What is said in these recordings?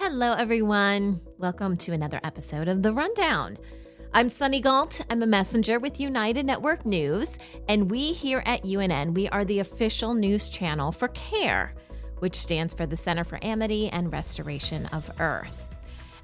Hello, everyone. Welcome to another episode of The Rundown. I'm Sunny Galt. I'm a messenger with United Network News, and we here at UNN, we are the official news channel for CARE, which stands for the Center for Amity and Restoration of Earth.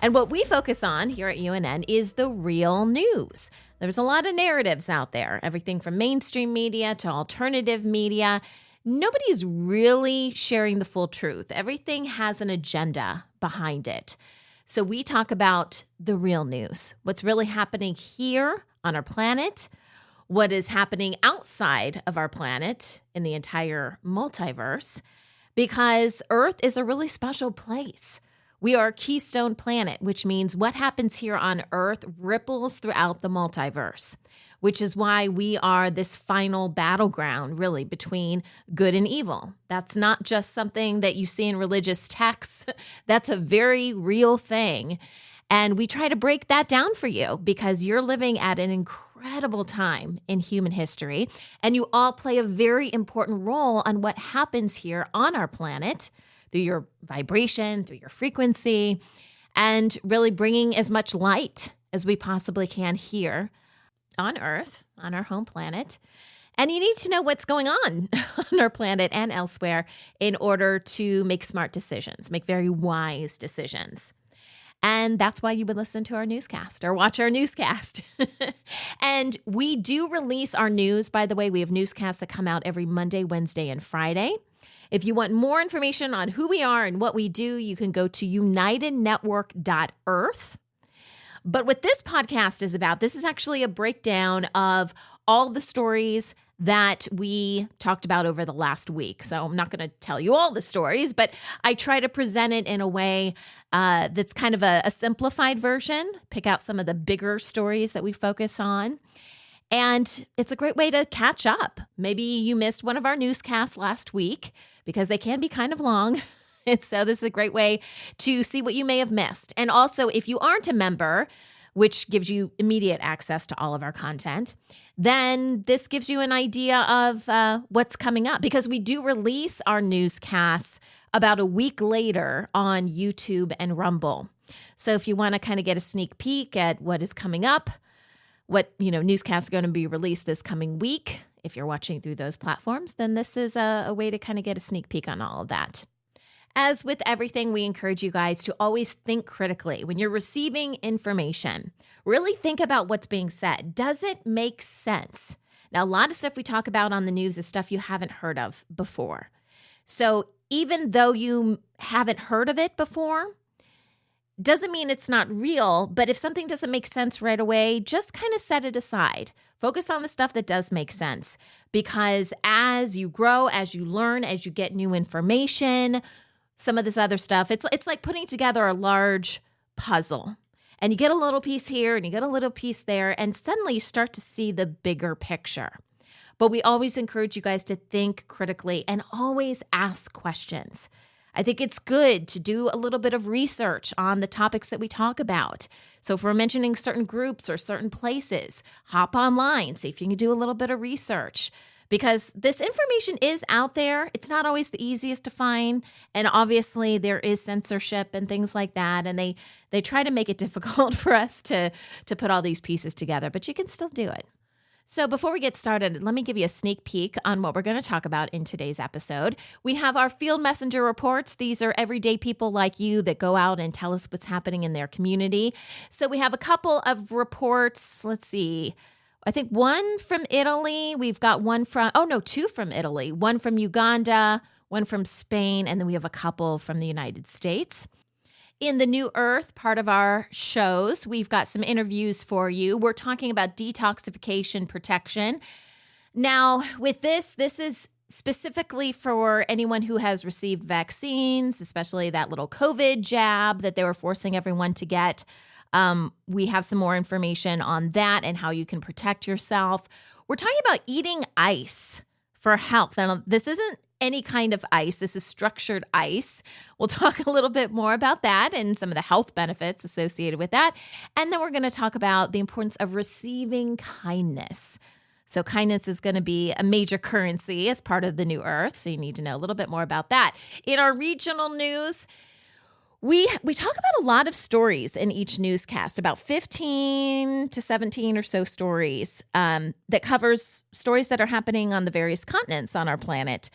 And what we focus on here at UNN is the real news. There's a lot of narratives out there, everything from mainstream media to alternative media. Nobody's really sharing the full truth. Everything has an agenda behind it. So we talk about the real news, what's really happening here on our planet, what is happening outside of our planet in the entire multiverse, because Earth is a really special place. We are a keystone planet, which means what happens here on Earth ripples throughout the multiverse, which is why we are this final battleground, really, between good and evil. That's not just something that you see in religious texts. That's a very real thing. And we try to break that down for you because you're living at an incredible time in human history, and you all play a very important role on what happens here on our planet through your vibration, through your frequency, and really bringing as much light as we possibly can here on Earth, on our home planet. And you need to know what's going on our planet and elsewhere in order to make smart decisions, make very wise decisions. And that's why you would listen to our newscast or watch our newscast. And we do release our news. By the way, we have newscasts that come out every Monday, Wednesday, and Friday. If you want more information on who we are and what we do, you can go to unitednetwork.earth. But what this podcast is about, this is actually a breakdown of all the stories that we talked about over the last week. So I'm not going to tell you all the stories, but I try to present it in a way that's kind of a simplified version, pick out some of the bigger stories that we focus on. And it's a great way to catch up. Maybe you missed one of our newscasts last week because they can be kind of long. And so this is a great way to see what you may have missed. And also, if you aren't a member, which gives you immediate access to all of our content, then this gives you an idea of what's coming up, because we do release our newscasts about a week later on YouTube and Rumble. So if you want to kind of get a sneak peek at what is coming up, what newscasts are going to be released this coming week, if you're watching through those platforms, then this is a way to kind of get a sneak peek on all of that. As with everything, we encourage you guys to always think critically. When you're receiving information, really think about what's being said. Does it make sense? Now, a lot of stuff we talk about on the news is stuff you haven't heard of before. So even though you haven't heard of it before, doesn't mean it's not real, but if something doesn't make sense right away, just kind of set it aside. Focus on the stuff that does make sense, because as you grow, as you learn, as you get new information, some of this other stuff, it's like putting together a large puzzle, and you get a little piece here and you get a little piece there, and suddenly you start to see the bigger picture. But we always encourage you guys to think critically and always ask questions. I think it's good to do a little bit of research on the topics that we talk about. So if we're mentioning certain groups or certain places, hop online, see if you can do a little bit of research, because this information is out there. It's not always the easiest to find. And obviously there is censorship and things like that. And they try to make it difficult for us to put all these pieces together, but you can still do it. So before we get started, let me give you a sneak peek on what we're going to talk about in today's episode. We have our field messenger reports. These are everyday people like you that go out and tell us what's happening in their community. So we have a couple of reports. Let's see. I think one from Italy. We've got two from Italy. One from Uganda, one from Spain, and then we have a couple from the United States. In the New Earth part of our shows, we've got some interviews for you. We're talking about detoxification protection. Now, with this is specifically for anyone who has received vaccines, especially that little COVID jab that they were forcing everyone to get. We have some more information on that and how you can protect yourself. We're talking about eating ice for health. And this isn't any kind of ice. This is structured ice. We'll talk a little bit more about that and some of the health benefits associated with that. And then we're going to talk about the importance of receiving kindness. So kindness is going to be a major currency as part of the New Earth. So you need to know a little bit more about that. In our regional news, We talk about a lot of stories in each newscast, about 15 to 17 or so stories that covers stories that are happening on the various continents on our planet.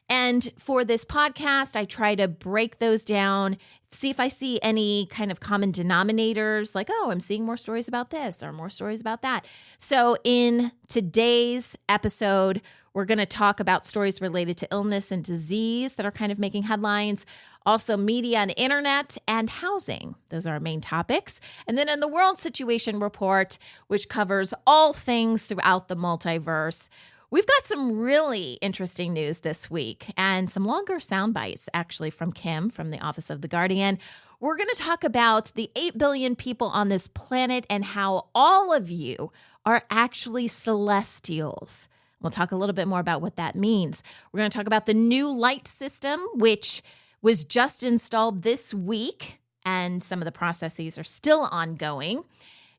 And for this podcast, I try to break those down, see if I see any kind of common denominators, like, oh, I'm seeing more stories about this or more stories about that. So in today's episode, we're going to talk about stories related to illness and disease that are kind of making headlines, also media and internet, and housing. Those are our main topics. And then in the World Situation Report, which covers all things throughout the multiverse, we've got some really interesting news this week and some longer sound bites, actually, from Kim from the Office of the Guardian. We're going to talk about the 8 billion people on this planet and how all of you are actually celestials. We'll talk a little bit more about what that means. We're going to talk about the new light system, which was just installed this week, and some of the processes are still ongoing,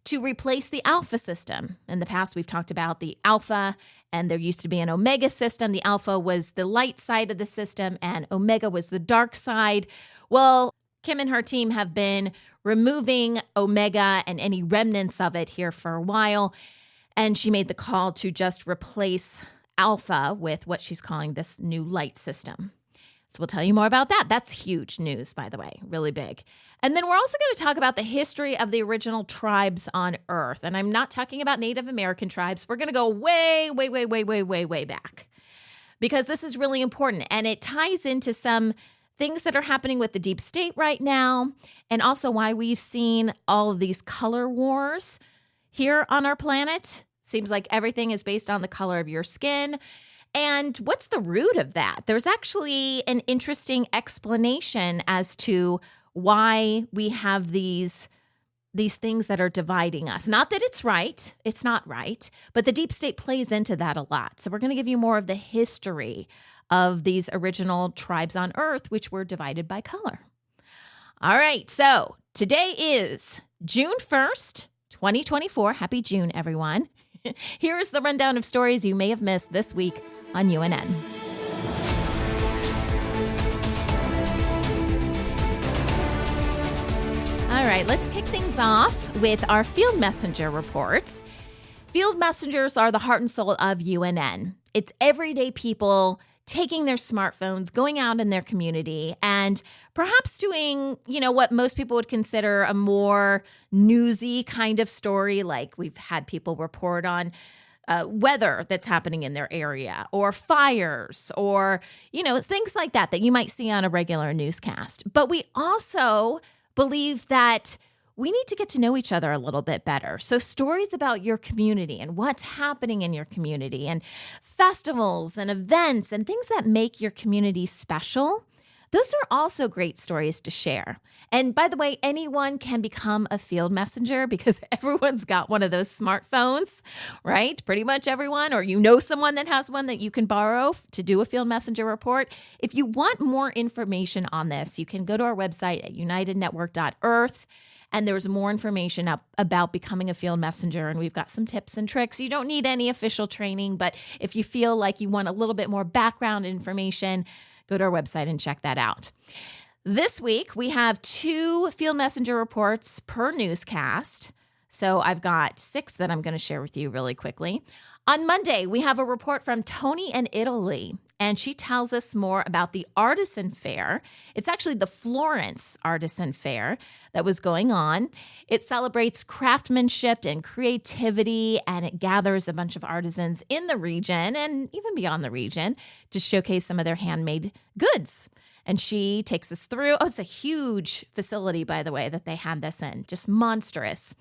to replace the alpha system. In the past, we've talked about the alpha, and there used to be an omega system. The alpha was the light side of the system, and omega was the dark side. Well, Kim and her team have been removing omega and any remnants of it here for a while, and she made the call to just replace alpha with what she's calling this new light system. So we'll tell you more about that. That's huge news, by the way, really big. And then we're also going to talk about the history of the original tribes on Earth. And I'm not talking about Native American tribes. We're going to go way back, because this is really important. And it ties into some things that are happening with the deep state right now, and also why we've seen all of these color wars here on our planet. Seems like everything is based on the color of your skin. And what's the root of that? There's actually an interesting explanation as to why we have these things that are dividing us. Not that it's right. It's not right. But the deep state plays into that a lot. So we're going to give you more of the history of these original tribes on Earth, which were divided by color. All right. So today is June 1st, 2024. Happy June, everyone. Here is the rundown of stories you may have missed this week on UNN. All right, let's kick things off with our field messenger reports. Field messengers are the heart and soul of UNN. It's everyday people taking their smartphones, going out in their community, and perhaps doing, what most people would consider a more newsy kind of story. Like we've had people report on weather that's happening in their area, or fires, or, things like that you might see on a regular newscast. But we also believe that we need to get to know each other a little bit better. So stories about your community and what's happening in your community, and festivals and events and things that make your community special, those are also great stories to share. And by the way, anyone can become a field messenger, because everyone's got one of those smartphones, right? Pretty much everyone, or someone that has one that you can borrow to do a field messenger report. If you want more information on this, you can go to our website at unitednetwork.earth. And there's more information up about becoming a field messenger. And we've got some tips and tricks. You don't need any official training, but if you feel like you want a little bit more background information, go to our website and check that out. This week, we have 2 field messenger reports per newscast. So I've got 6 that I'm going to share with you really quickly. On Monday, we have a report from Tony in Italy, and she tells us more about the Artisan Fair. It's actually the Florence Artisan Fair that was going on. It celebrates craftsmanship and creativity, and it gathers a bunch of artisans in the region and even beyond the region to showcase some of their handmade goods. And she takes us through. Oh, it's a huge facility, by the way, that they had this in. Just monstrous.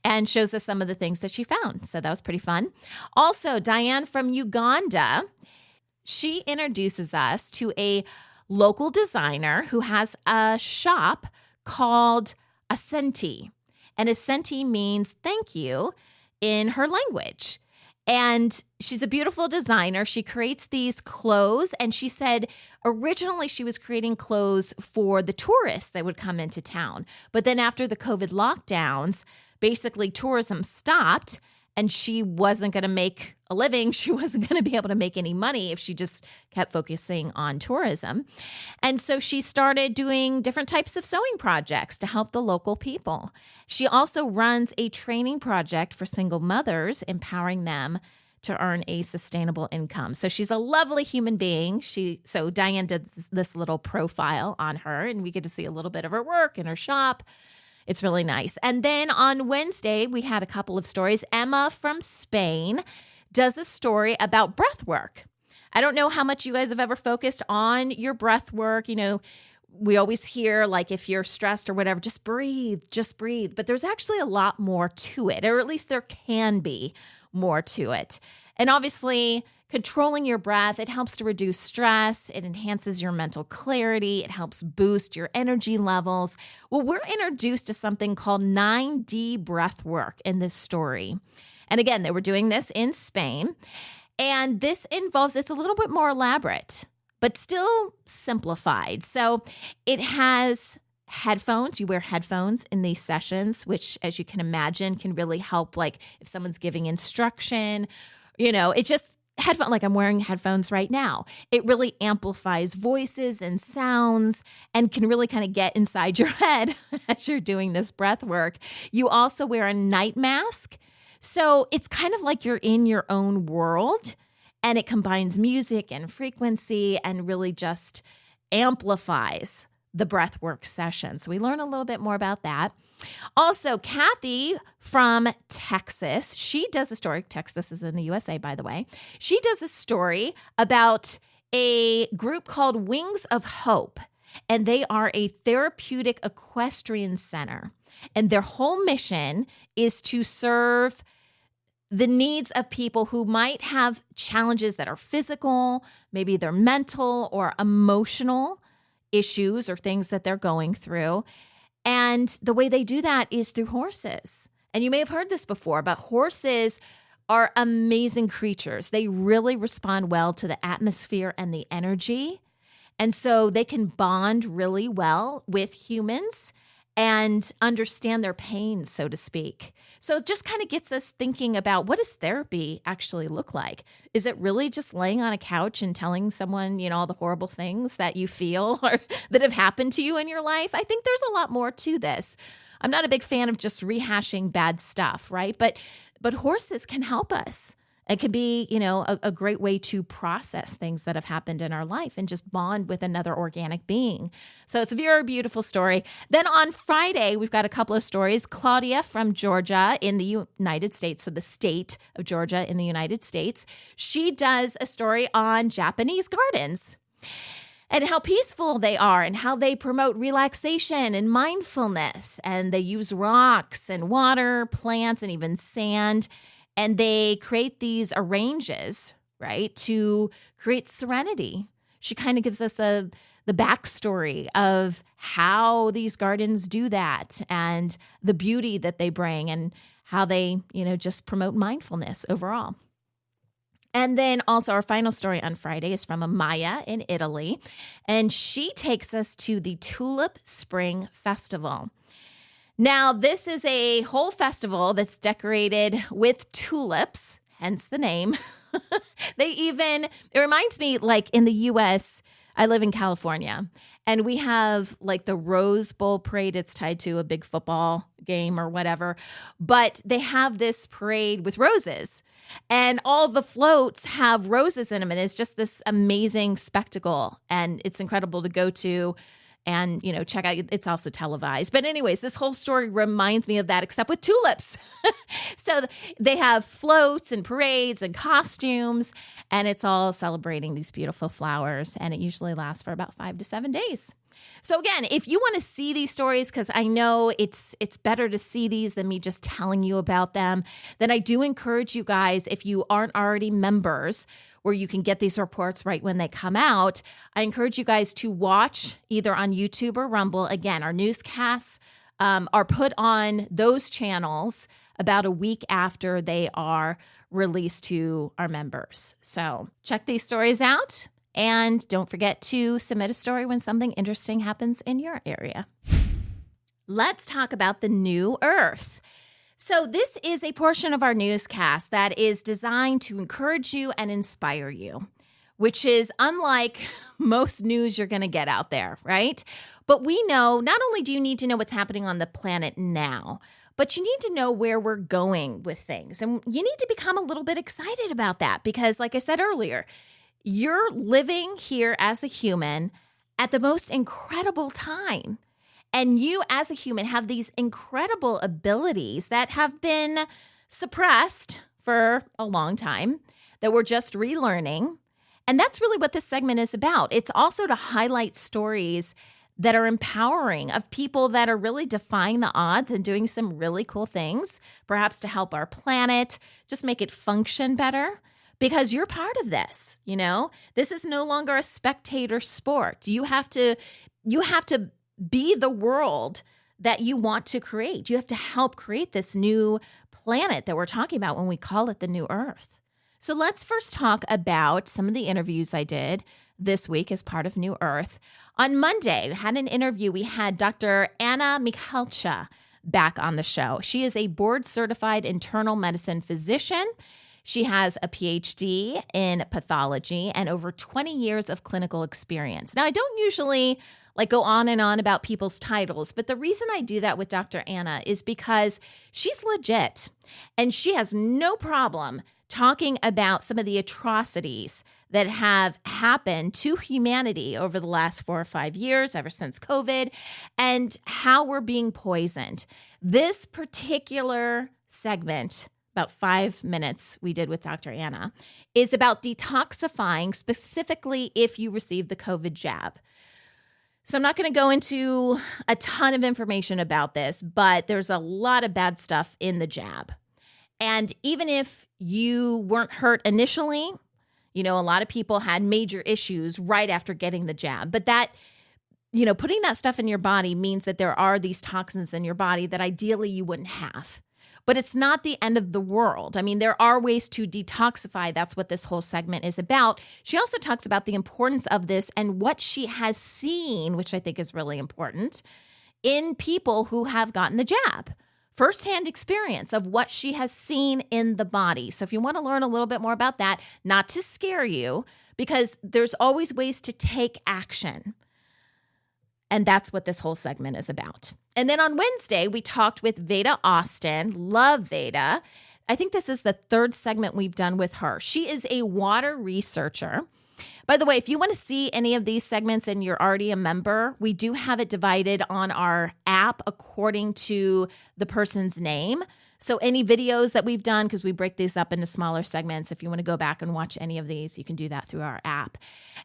And shows us some of the things that she found. So that was pretty fun. Also, Diane from Uganda, she introduces us to a local designer who has a shop called Asenti. And Asenti means thank you in her language. And she's a beautiful designer. She creates these clothes. And she said originally she was creating clothes for the tourists that would come into town. But then after the COVID lockdowns, basically tourism stopped. and she wasn't going to make a living. She wasn't going to be able to make any money if she just kept focusing on tourism. And so she started doing different types of sewing projects to help the local people. She also runs a training project for single mothers, empowering them to earn a sustainable income. So she's a lovely human being. So Diane did this little profile on her, and we get to see a little bit of her work in her shop. It's really nice. And then on Wednesday, we had a couple of stories. Emma from Spain does a story about breath work. I don't know how much you guys have ever focused on your breath work. You know, we always hear like if you're stressed or whatever, just breathe. But there's actually a lot more to it, or at least there can be more to it. And obviously, controlling your breath, it helps to reduce stress. It enhances your mental clarity. It helps boost your energy levels. Well, we're introduced to something called 9D breath work in this story. And again, they were doing this in Spain. And this involves, it's a little bit more elaborate, but still simplified. So it has headphones. You wear headphones in these sessions, which, as you can imagine, can really help, like if someone's giving instruction, it just like I'm wearing headphones right now. It really amplifies voices and sounds and can really kind of get inside your head as you're doing this breath work. You also wear a night mask. So it's kind of like you're in your own world, and it combines music and frequency and really just amplifies the breathwork session. So we learn a little bit more about that. Also, Kathy from Texas, she does a story. Texas is in the USA, by the way. She does a story about a group called Wings of Hope, and they are a therapeutic equestrian center. And their whole mission is to serve the needs of people who might have challenges that are physical, maybe they're mental or emotional issues or things that they're going through. And the way they do that is through horses. And you may have heard this before, but horses are amazing creatures. They really respond well to the atmosphere and the energy. And so they can bond really well with humans and understand their pain, so to speak. So it just kind of gets us thinking about, what does therapy actually look like? Is it really just laying on a couch and telling someone, all the horrible things that you feel or that have happened to you in your life? I think there's a lot more to this. I'm not a big fan of just rehashing bad stuff, right? But horses can help us. It can be, a great way to process things that have happened in our life and just bond with another organic being. So it's a very beautiful story. Then on Friday, we've got a couple of stories. Claudia from Georgia in the United States, so the state of Georgia in the United States, she does a story on Japanese gardens and how peaceful they are and how they promote relaxation and mindfulness. And they use rocks and water, plants, and even sand. And they create these arranges, right, to create serenity. She kind of gives us the backstory of how these gardens do that and the beauty that they bring and how they, just promote mindfulness overall. And then also our final story on Friday is from Amaya in Italy. And she takes us to the Tulip Spring Festival. Now, this is a whole festival that's decorated with tulips, hence the name. It reminds me, like in the U.S., I live in California, and we have like the Rose Bowl parade. It's tied to a big football game or whatever, but they have this parade with roses, and all the floats have roses in them, and it's just this amazing spectacle, and it's incredible to go to. And, check out, it's also televised. But anyways, this whole story reminds me of that, except with tulips. So they have floats and parades and costumes, and it's all celebrating these beautiful flowers. And it usually lasts for about 5 to 7 days. So again, if you want to see these stories, because I know it's better to see these than me just telling you about them, then I do encourage you guys, if you aren't already members, where you can get these reports right when they come out, I encourage you guys to watch either on YouTube or Rumble. Again, our newscasts are put on those channels about a week after they are released to our members. So check these stories out, and don't forget to submit a story when something interesting happens in your area. Let's talk about the new Earth. So, this is a portion of our newscast that is designed to encourage you and inspire you, which is unlike most news you're going to get out there, right? But we know not only do you need to know what's happening on the planet now, but you need to know where we're going with things. And you need to become a little bit excited about that because, like I said earlier, you're living here as a human at the most incredible time. And you as a human have these incredible abilities that have been suppressed for a long time, that we're just relearning. And that's really what this segment is about. It's also to highlight stories that are empowering of people that are really defying the odds and doing some really cool things, perhaps to help our planet, just make it function better. Because you're part of this, you know? This is no longer a spectator sport. You have to be the world that you want to create. You have to help create this new planet that we're talking about when we call it the new Earth. So let's first talk about some of the interviews I did this week as part of New Earth. On Monday, I had an interview. We had Dr. Anna Michalcha back on the show. She is a board-certified internal medicine physician. She has a PhD in pathology and over 20 years of clinical experience. Now, I don't usually go on and on about people's titles, but the reason I do that with Dr. Anna is because she's legit and she has no problem talking about some of the atrocities that have happened to humanity over the last 4 or 5 years, ever since COVID, and how we're being poisoned. This particular segment, about 5 minutes we did with Dr. Anna, is about detoxifying, specifically if you receive the COVID jab. So I'm not going to go into a ton of information about this, but there's a lot of bad stuff in the jab. And even if you weren't hurt initially, you know, a lot of people had major issues right after getting the jab. But that, you know, putting that stuff in your body means that there are these toxins in your body that ideally you wouldn't have. But it's not the end of the world. I mean, there are ways to detoxify. That's what this whole segment is about. She also talks about the importance of this and what she has seen, which I think is really important, in people who have gotten the jab. Firsthand experience of what she has seen in the body. So if you want to learn a little bit more about that, not to scare you, because there's always ways to take action. And that's what this whole segment is about. And then on Wednesday, we talked with Veda Austin. Love Veda. I think this is the third segment we've done with her. She is a water researcher. By the way, if you want to see any of these segments and you're already a member, we do have it divided on our app according to the person's name. So any videos that we've done, because we break these up into smaller segments, if you want to go back and watch any of these, you can do that through our app.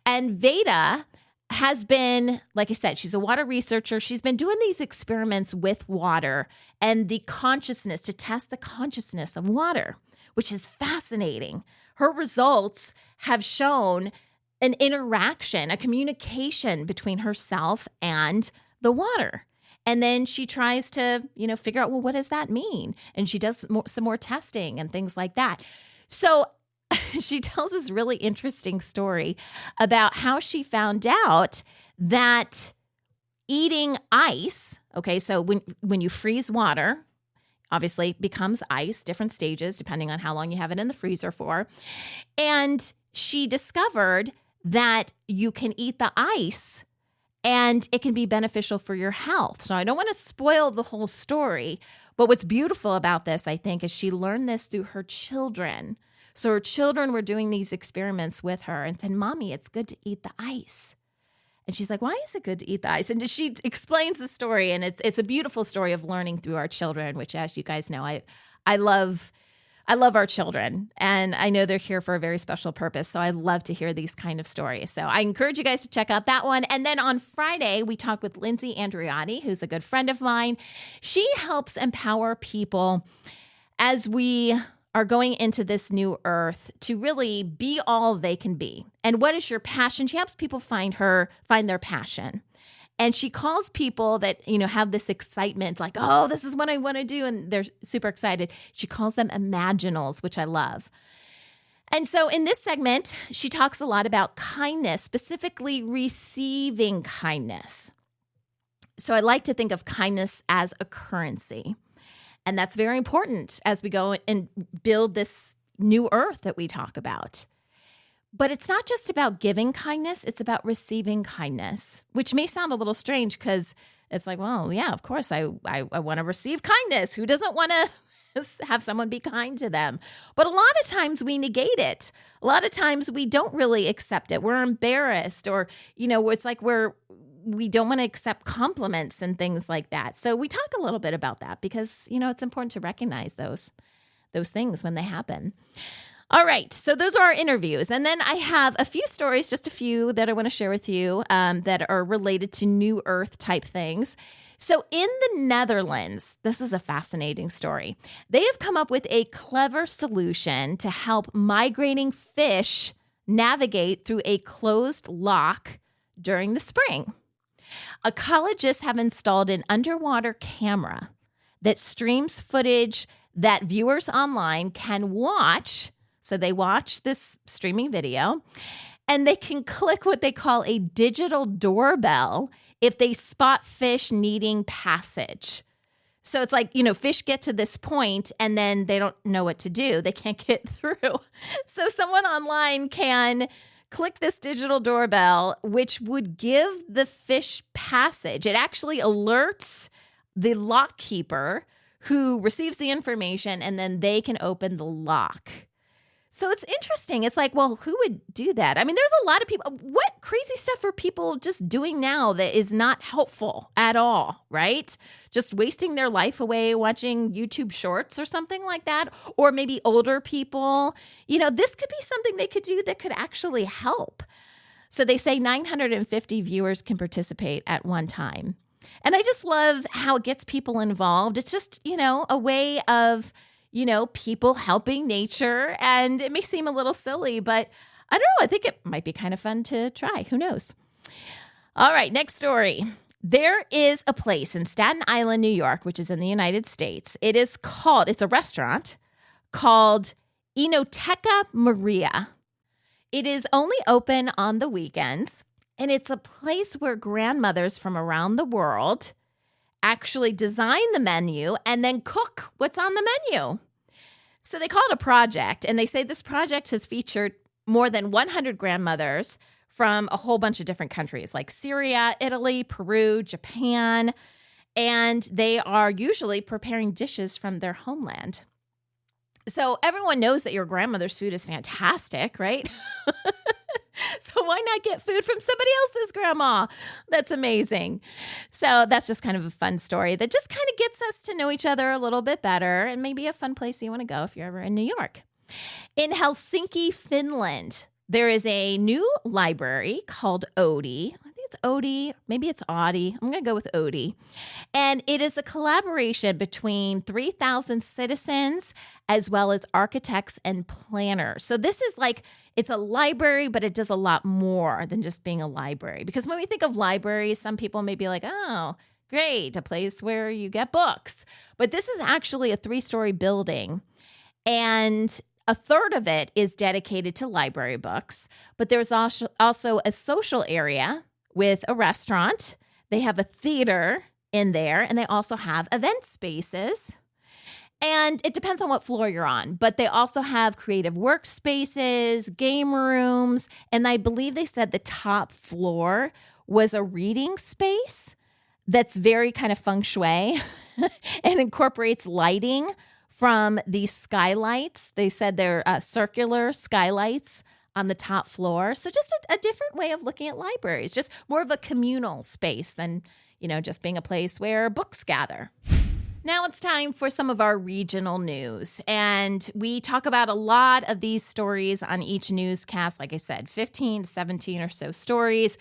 And Veda has been, like I said, she's a water researcher. She's been doing these experiments with water and the consciousness, to test the consciousness of water, which is fascinating. Her results have shown an interaction, a communication between herself and the water. And then she tries to, figure out, well, what does that mean? And she does some more testing and things like that. So she tells this really interesting story about how she found out that eating ice, okay, so when you freeze water, obviously it becomes ice, different stages depending on how long you have it in the freezer for. And she discovered that you can eat the ice and it can be beneficial for your health. So I don't want to spoil the whole story, but what's beautiful about this, I think, is she learned this through her children. So her children were doing these experiments with her and said, "Mommy, it's good to eat the ice." And she's like, "Why is it good to eat the ice?" And she explains the story, and it's a beautiful story of learning through our children, which, as you guys know, I love our children, and I know they're here for a very special purpose. So I love to hear these kind of stories. So I encourage you guys to check out that one. And then on Friday, we talked with Lindsay Andriotti, who's a good friend of mine. She helps empower people as we are going into this new earth to really be all they can be. And what is your passion? She helps people find their passion. And she calls people that, have this excitement, like, "Oh, this is what I want to do." And they're super excited. She calls them imaginals, which I love. And so in this segment, she talks a lot about kindness, specifically receiving kindness. So I like to think of kindness as a currency. And that's very important as we go and build this new earth that we talk about. But it's not just about giving kindness, it's about receiving kindness, which may sound a little strange because it's like, well, yeah, of course, I want to receive kindness. Who doesn't want to have someone be kind to them? But a lot of times we negate it. A lot of times we don't really accept it. We're embarrassed, or, it's like we don't want to accept compliments and things like that. So we talk a little bit about that because, it's important to recognize those things when they happen. All right. So those are our interviews. And then I have a few stories, just a few that I want to share with you that are related to New Earth type things. So in the Netherlands, this is a fascinating story. They have come up with a clever solution to help migrating fish navigate through a closed lock during the spring. Ecologists have installed an underwater camera that streams footage that viewers online can watch. So they watch this streaming video, and they can click what they call a digital doorbell if they spot fish needing passage. So it's like, fish get to this point and then they don't know what to do. They can't get through. So someone online can click this digital doorbell, which would give the fish passage. It actually alerts the lock keeper who receives the information, and then they can open the lock. So it's interesting. It's like, well, who would do that? I mean, there's a lot of people. What crazy stuff are people just doing now that is not helpful at all, right? Just wasting their life away watching YouTube shorts or something like that. Or maybe older people. This could be something they could do that could actually help. So they say 950 viewers can participate at one time. And I just love how it gets people involved. It's just, a way of people helping nature. And it may seem a little silly, but I don't know. I think it might be kind of fun to try. Who knows? All right, next story. There is a place in Staten Island, New York, which is in the United States. It's a restaurant called Enoteca Maria. It is only open on the weekends, and it's a place where grandmothers from around the world actually design the menu and then cook what's on the menu. So they call it a project, and they say this project has featured more than 100 grandmothers from a whole bunch of different countries like Syria, Italy, Peru, Japan, and they are usually preparing dishes from their homeland. So everyone knows that your grandmother's food is fantastic, right? So why not get food from somebody else's grandma? That's amazing. So that's just kind of a fun story that just kind of gets us to know each other a little bit better, and maybe a fun place you want to go if you're ever in New York. In Helsinki, Finland, there is a new library called Odie. I think it's Odie. Maybe it's Audi. I'm going to go with Odie. And it is a collaboration between 3,000 citizens as well as architects and planners. So this is it's a library, but it does a lot more than just being a library. Because when we think of libraries, some people may be like, oh, great, a place where you get books. But this is actually a 3-story building. And a third of it is dedicated to library books. But there's also a social area with a restaurant. They have a theater in there, and they also have event spaces. And it depends on what floor you're on, but they also have creative workspaces, game rooms, and I believe they said the top floor was a reading space that's very kind of feng shui and incorporates lighting from these skylights. They said they're circular skylights on the top floor. So just a different way of looking at libraries, just more of a communal space than, just being a place where books gather. Now it's time for some of our regional news. And we talk about a lot of these stories on each newscast. Like I said, 15 to 17 or so stories.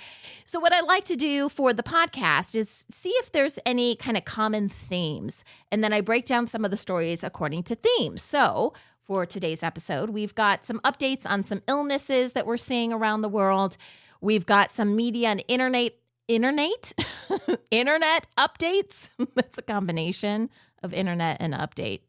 So what I like to do for the podcast is see if there's any kind of common themes. And then I break down some of the stories according to themes. So for today's episode, we've got some updates on some illnesses that we're seeing around the world. We've got some media and internet updates. That's a combination of internet and update.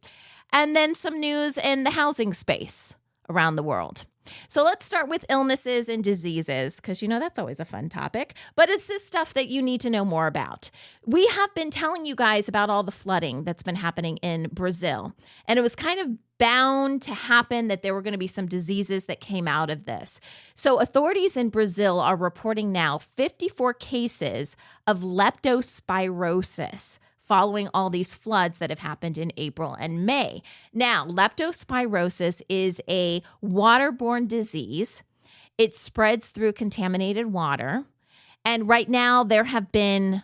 And then some news in the housing space around the world. So let's start with illnesses and diseases, because that's always a fun topic, but it's this stuff that you need to know more about. We have been telling you guys about all the flooding that's been happening in Brazil, and it was kind of bound to happen that there were going to be some diseases that came out of this. So authorities in Brazil are reporting now 54 cases of leptospirosis following all these floods that have happened in April and May. Now, leptospirosis is a waterborne disease. It spreads through contaminated water. And right now, there have been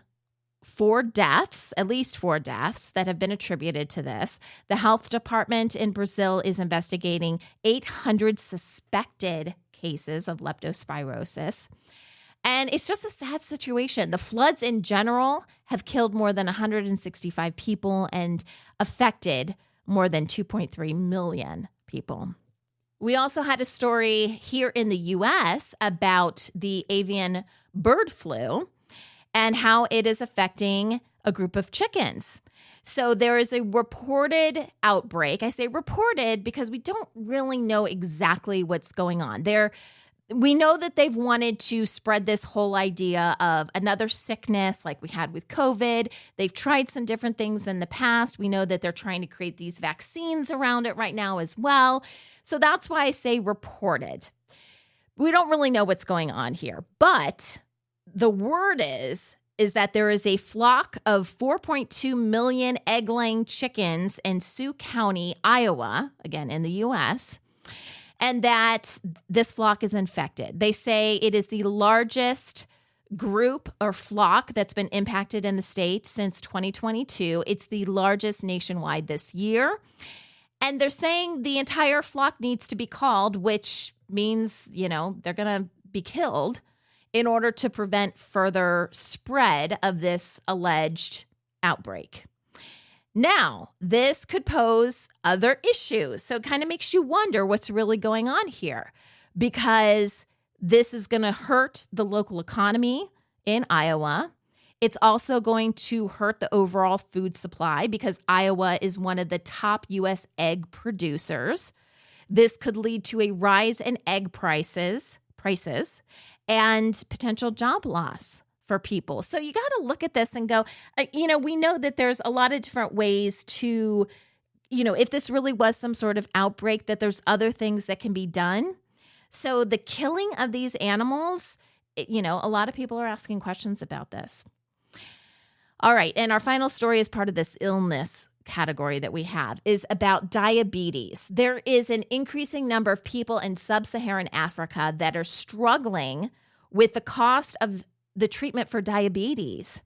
at least four deaths that have been attributed to this. The health department in Brazil is investigating 800 suspected cases of leptospirosis. And it's just a sad situation. The floods in general have killed more than 165 people and affected more than 2.3 million people. We also had a story here in the U.S. about the avian bird flu and how it is affecting a group of chickens. So there is a reported outbreak. I say reported because we don't really know exactly what's going on. We know that they've wanted to spread this whole idea of another sickness like we had with COVID. They've tried some different things in the past. We know that they're trying to create these vaccines around it right now as well. So that's why I say reported. We don't really know what's going on here. But the word is that there is a flock of 4.2 million egg-laying chickens in Sioux County, Iowa, again in the U.S., and that this flock is infected. They say it is the largest group or flock that's been impacted in the state since 2022. It's the largest nationwide this year. And they're saying the entire flock needs to be called, which means, they're going to be killed in order to prevent further spread of this alleged outbreak. Now, this could pose other issues. So it kind of makes you wonder what's really going on here, because this is going to hurt the local economy in Iowa. It's also going to hurt the overall food supply because Iowa is one of the top U.S. egg producers. This could lead to a rise in egg prices and potential job loss for people. So you got to look at this and go, we know that there's a lot of different ways to, if this really was some sort of outbreak, that there's other things that can be done. So the killing of these animals, a lot of people are asking questions about this. All right. And our final story as part of this illness category that we have is about diabetes. There is an increasing number of people in sub-Saharan Africa that are struggling with the cost of the treatment for diabetes.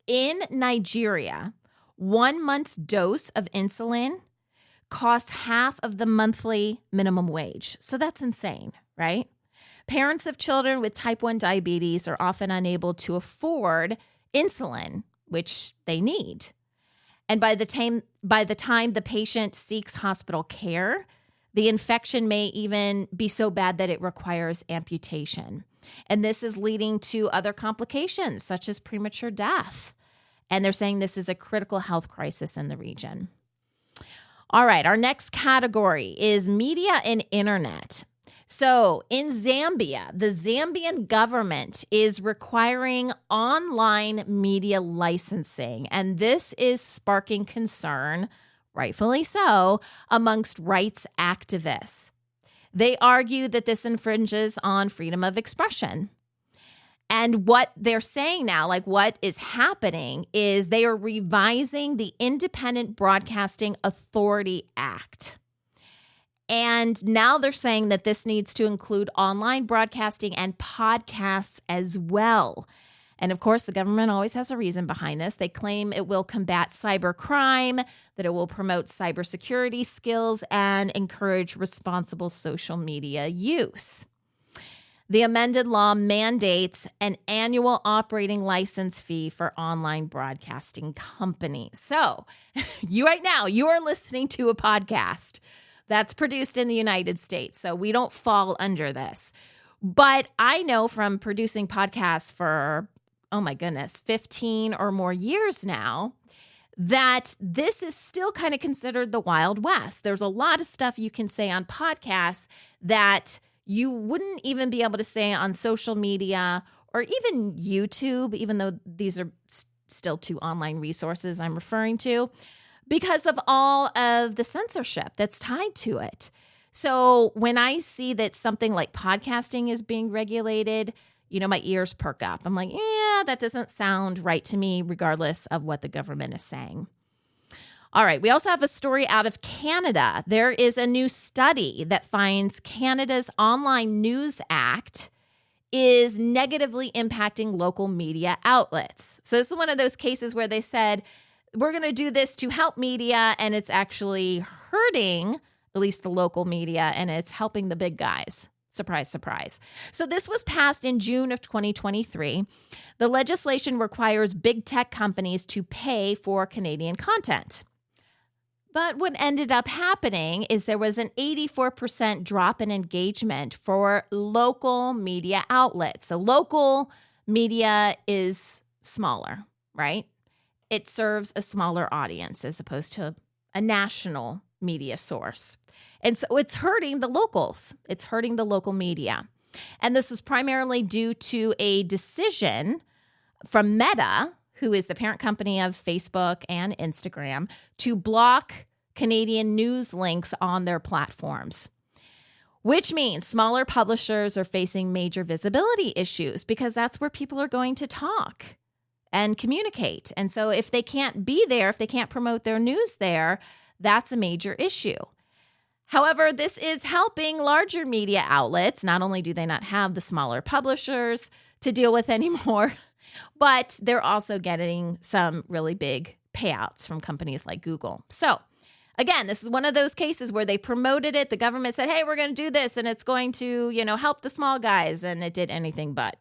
In Nigeria, 1 month's dose of insulin costs half of the monthly minimum wage. So that's insane, right? Parents of children with type 1 diabetes are often unable to afford insulin, which they need. And by the time the patient seeks hospital care, the infection may even be so bad that it requires amputation. And this is leading to other complications, such as premature death. And they're saying this is a critical health crisis in the region. All right, our next category is media and internet. So in Zambia, the Zambian government is requiring online media licensing, and this is sparking concern, rightfully so, amongst rights activists. They argue that this infringes on freedom of expression. And what they're saying now, what is happening, is they are revising the Independent Broadcasting Authority Act. And now they're saying that this needs to include online broadcasting and podcasts as well. And of course, the government always has a reason behind this. They claim it will combat cybercrime, that it will promote cybersecurity skills, and encourage responsible social media use. The amended law mandates an annual operating license fee for online broadcasting companies. So you are listening to a podcast that's produced in the United States. So we don't fall under this. But I know from producing podcasts for, 15 or more years now, that this is still kind of considered the Wild West. There's a lot of stuff you can say on podcasts that you wouldn't even be able to say on social media or even YouTube, even though these are still two online resources I'm referring to, because of all of the censorship that's tied to it. So when I see that something like podcasting is being regulated, my ears perk up. I'm like, yeah, that doesn't sound right to me, regardless of what the government is saying. All right, we also have a story out of Canada. There is a new study that finds Canada's Online News Act is negatively impacting local media outlets. So this is one of those cases where they said, we're going to do this to help media, and it's actually hurting at least the local media, and it's helping the big guys. Surprise, surprise. So this was passed in June of 2023. The legislation requires big tech companies to pay for Canadian content. But what ended up happening is there was an 84% drop in engagement for local media outlets. So local media is smaller, right? It serves a smaller audience as opposed to a national media source. And so it's hurting the locals. It's hurting the local media. And this is primarily due to a decision from Meta, who is the parent company of Facebook and Instagram, to block Canadian news links on their platforms, which means smaller publishers are facing major visibility issues because that's where people are going to talk and communicate. And so if they can't be there, if they can't promote their news there, that's a major issue. However, this is helping larger media outlets. Not only do they not have the smaller publishers to deal with anymore, but they're also getting some really big payouts from companies like Google. So again, this is one of those cases where they promoted it. The government said, hey, we're going to do this, and it's going to, help the small guys. And it did anything but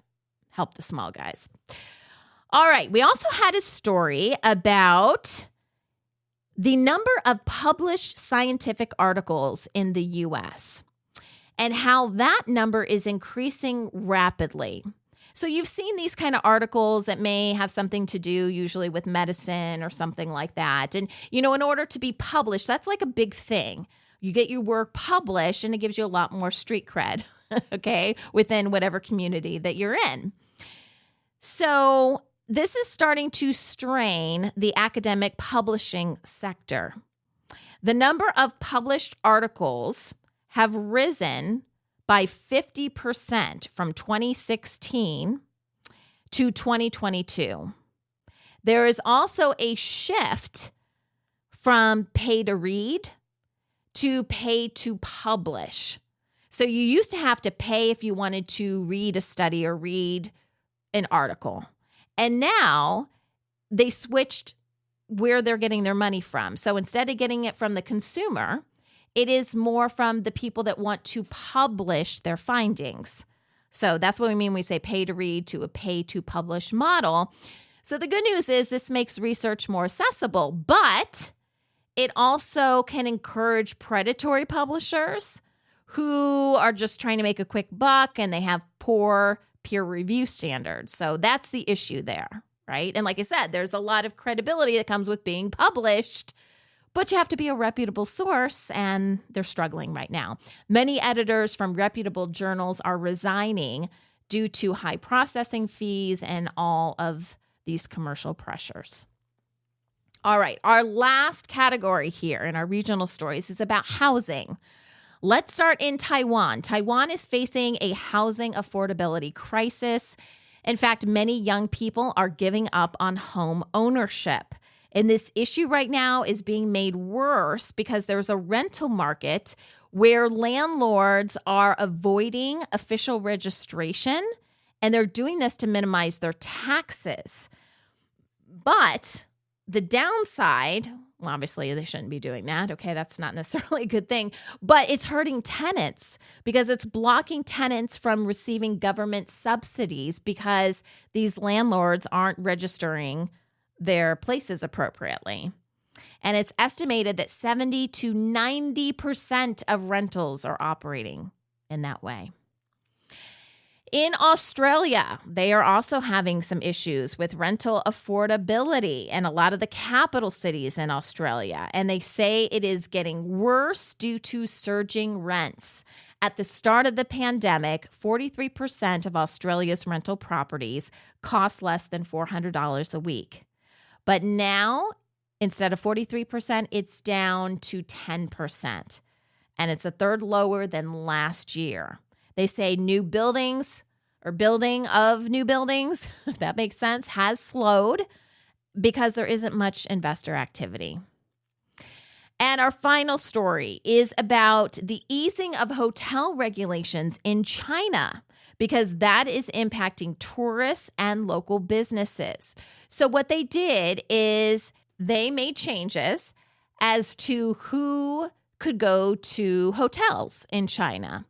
help the small guys. All right. We also had a story about the number of published scientific articles in the U.S. and how that number is increasing rapidly. So you've seen these kind of articles that may have something to do usually with medicine or something like that. And, in order to be published, that's like a big thing. You get your work published and it gives you a lot more street cred, okay, within whatever community that you're in. So this is starting to strain the academic publishing sector. The number of published articles have risen by 50% from 2016 to 2022. There is also a shift from pay to read to pay to publish. So you used to have to pay if you wanted to read a study or read an article. And now they switched where they're getting their money from. So instead of getting it from the consumer, it is more from the people that want to publish their findings. So that's what we mean when we say pay to read to a pay to publish model. So the good news is this makes research more accessible, but it also can encourage predatory publishers who are just trying to make a quick buck and they have poor peer review standards. So that's the issue there, right? And like I said, there's a lot of credibility that comes with being published, but you have to be a reputable source, and they're struggling right now. Many editors from reputable journals are resigning due to high processing fees and all of these commercial pressures. All right, our last category here in our regional stories is about housing. Let's start in Taiwan. Taiwan is facing a housing affordability crisis. In fact, many young people are giving up on home ownership. And this issue right now is being made worse because there's a rental market where landlords are avoiding official registration, and they're doing this to minimize their taxes. But the downside, well, obviously they shouldn't be doing that. Okay, that's not necessarily a good thing, but it's hurting tenants because it's blocking tenants from receiving government subsidies because these landlords aren't registering their places appropriately. And it's estimated that 70 to 90% of rentals are operating in that way. In Australia, they are also having some issues with rental affordability in a lot of the capital cities in Australia. And they say it is getting worse due to surging rents. At the start of the pandemic, 43% of Australia's rental properties cost less than $400 a week. But now, instead of 43%, it's down to 10%. And it's a third lower than last year. They say new buildings or building of new buildings, if that makes sense, has slowed because there isn't much investor activity. And our final story is about the easing of hotel regulations in China because that is impacting tourists and local businesses. So what they did is they made changes as to who could go to hotels in China.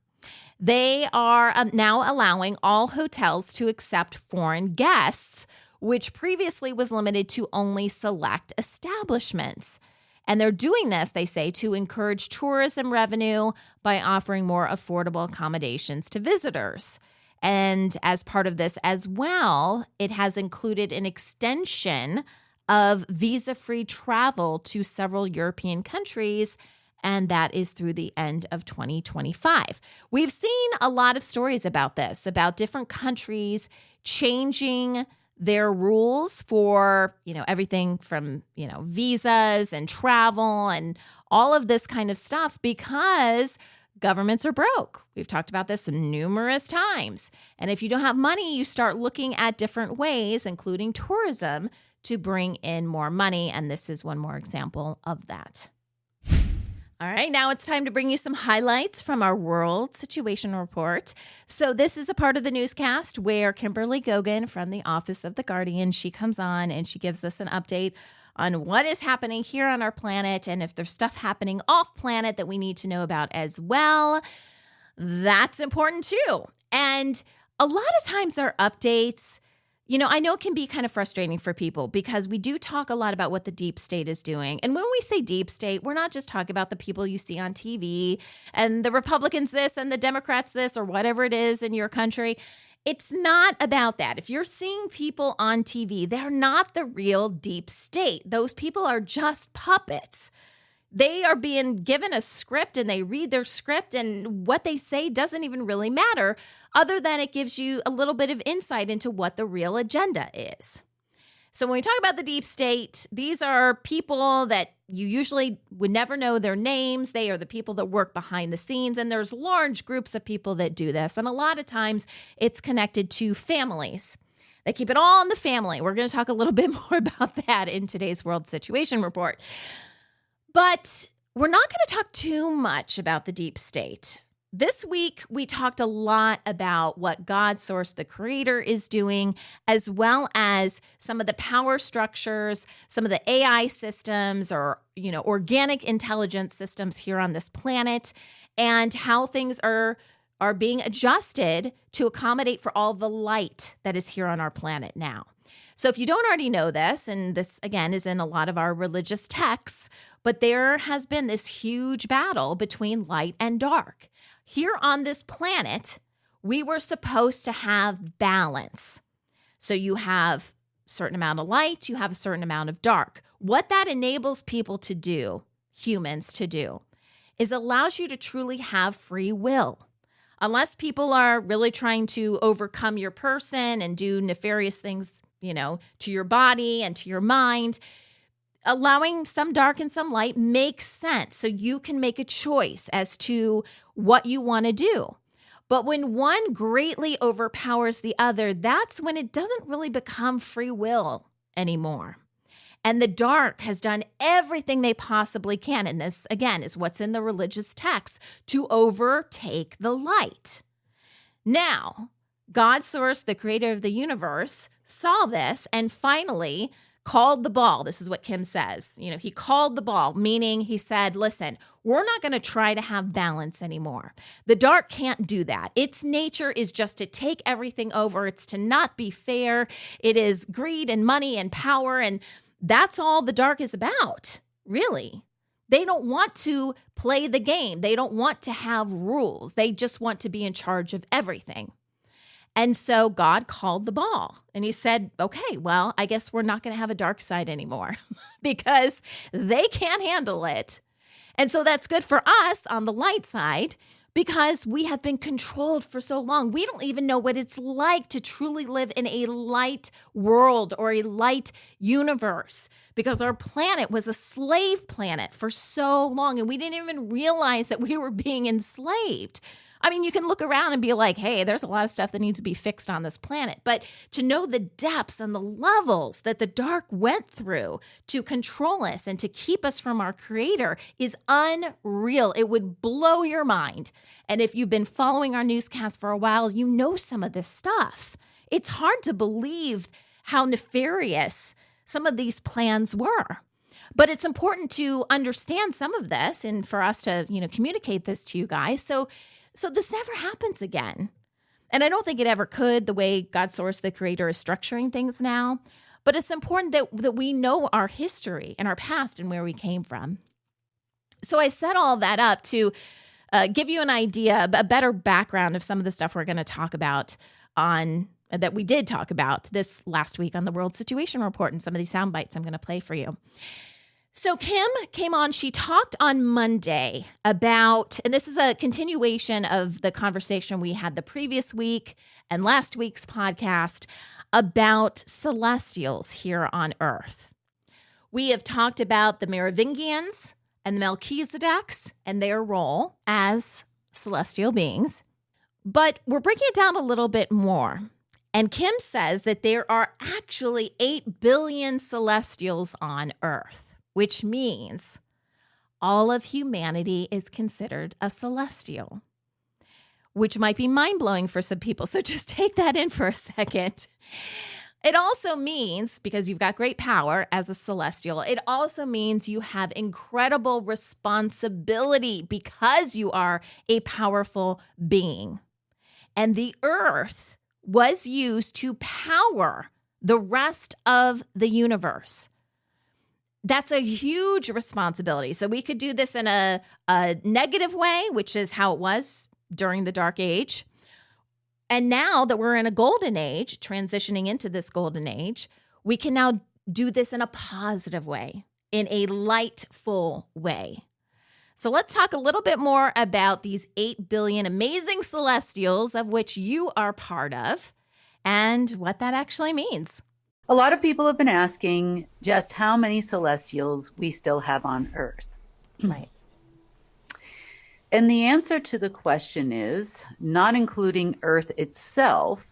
They are now allowing all hotels to accept foreign guests, which previously was limited to only select establishments. And they're doing this, they say, to encourage tourism revenue by offering more affordable accommodations to visitors. And as part of this as well, it has included an extension of visa-free travel to several European countries, and that is through the end of 2025. We've seen a lot of stories about this, about different countries changing their rules for, everything from, visas and travel and all of this kind of stuff because governments are broke. We've talked about this numerous times. And if you don't have money, you start looking at different ways, including tourism, to bring in more money. And this is one more example of that. All right, now it's time to bring you some highlights from our World Situation Report. So this is a part of the newscast where Kimberly Gogan from the Office of the Guardian, she comes on and she gives us an update on what is happening here on our planet and if there's stuff happening off planet that we need to know about as well. That's important too. And a lot of times our updates, I know it can be kind of frustrating for people because we do talk a lot about what the deep state is doing. And when we say deep state, we're not just talking about the people you see on TV and the Republicans this and the Democrats this or whatever it is in your country. It's not about that. If you're seeing people on TV, they're not the real deep state. Those people are just puppets. They are being given a script and they read their script and what they say doesn't even really matter other than it gives you a little bit of insight into what the real agenda is. So when we talk about the deep state, these are people that you usually would never know their names. They are the people that work behind the scenes, and there's large groups of people that do this. And a lot of times it's connected to families. They keep it all in the family. We're going to talk a little bit more about that in today's World Situation Report. But we're not going to talk too much about the deep state. This week, we talked a lot about what God Source, the Creator, is doing, as well as some of the power structures, some of the AI systems or, organic intelligence systems here on this planet, and how things are being adjusted to accommodate for all the light that is here on our planet now. So if you don't already know this, and this, again, is in a lot of our religious texts, but there has been this huge battle between light and dark. Here on this planet, we were supposed to have balance. So you have a certain amount of light, you have a certain amount of dark. What that enables people to do, humans to do, is allows you to truly have free will. Unless people are really trying to overcome your person and do nefarious things, to your body and to your mind, allowing some dark and some light makes sense. So you can make a choice as to what you want to do. But when one greatly overpowers the other, that's when it doesn't really become free will anymore. And the dark has done everything they possibly can. And this, again, is what's in the religious texts to overtake the light. Now, God Source, the Creator of the universe, saw this and finally called the ball. This is what Kim says. He called the ball, meaning he said, listen, we're not going to try to have balance anymore. The dark can't do that. Its nature is just to take everything over. It's to not be fair. It is greed and money and power. And that's all the dark is about, really. They don't want to play the game. They don't want to have rules. They just want to be in charge of everything. And so God called the ball and he said, okay, well, I guess we're not going to have a dark side anymore because they can't handle it. And so that's good for us on the light side because we have been controlled for so long. We don't even know what it's like to truly live in a light world or a light universe because our planet was a slave planet for so long and we didn't even realize that we were being enslaved. I mean, you can look around and be like, hey, there's a lot of stuff that needs to be fixed on this planet. But to know the depths and the levels that the dark went through to control us and to keep us from our creator is unreal. It would blow your mind. And if you've been following our newscast for a while, you know some of this stuff. It's hard to believe how nefarious some of these plans were. But it's important to understand some of this and for us to, communicate this to you guys. So this never happens again. And I don't think it ever could, the way God Source, the creator, is structuring things now. But it's important that we know our history and our past and where we came from. So I set all that up to give you an idea, a better background of some of the stuff we're going to talk about that we did talk about this last week on the World Situation Report and some of these sound bites I'm going to play for you. So Kim came on, she talked on Monday about, and this is a continuation of the conversation we had the previous week and last week's podcast about celestials here on Earth. We have talked about the Merovingians and the Melchizedeks and their role as celestial beings, but we're breaking it down a little bit more. And Kim says that there are actually 8 billion celestials on Earth, which means all of humanity is considered a celestial, which might be mind-blowing for some people. So just take that in for a second. It also means, because you've got great power as a celestial, it also means you have incredible responsibility because you are a powerful being. And the earth was used to power the rest of the universe. That's a huge responsibility. So we could do this in a negative way, which is how it was during the Dark Age. And now that we're in a golden age, transitioning into this golden age, we can now do this in a positive way, in a lightful way. So let's talk a little bit more about these 8 billion amazing celestials of which you are part of and what that actually means. A lot of people have been asking just how many celestials we still have on Earth. Right. And the answer to the question is, not including Earth itself,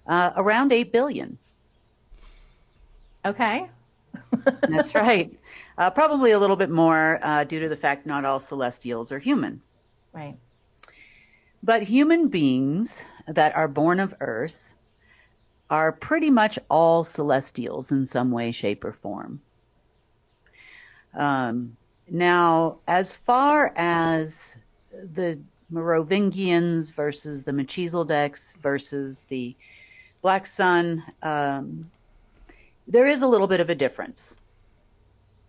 around 8 billion. Okay. That's right. Probably a little bit more due to the fact not all celestials are human. Right. But human beings that are born of Earth are pretty much all celestials in some way, shape, or form. Now, as far as the Merovingians versus the Melchizedeks versus the Black Sun, there is a little bit of a difference.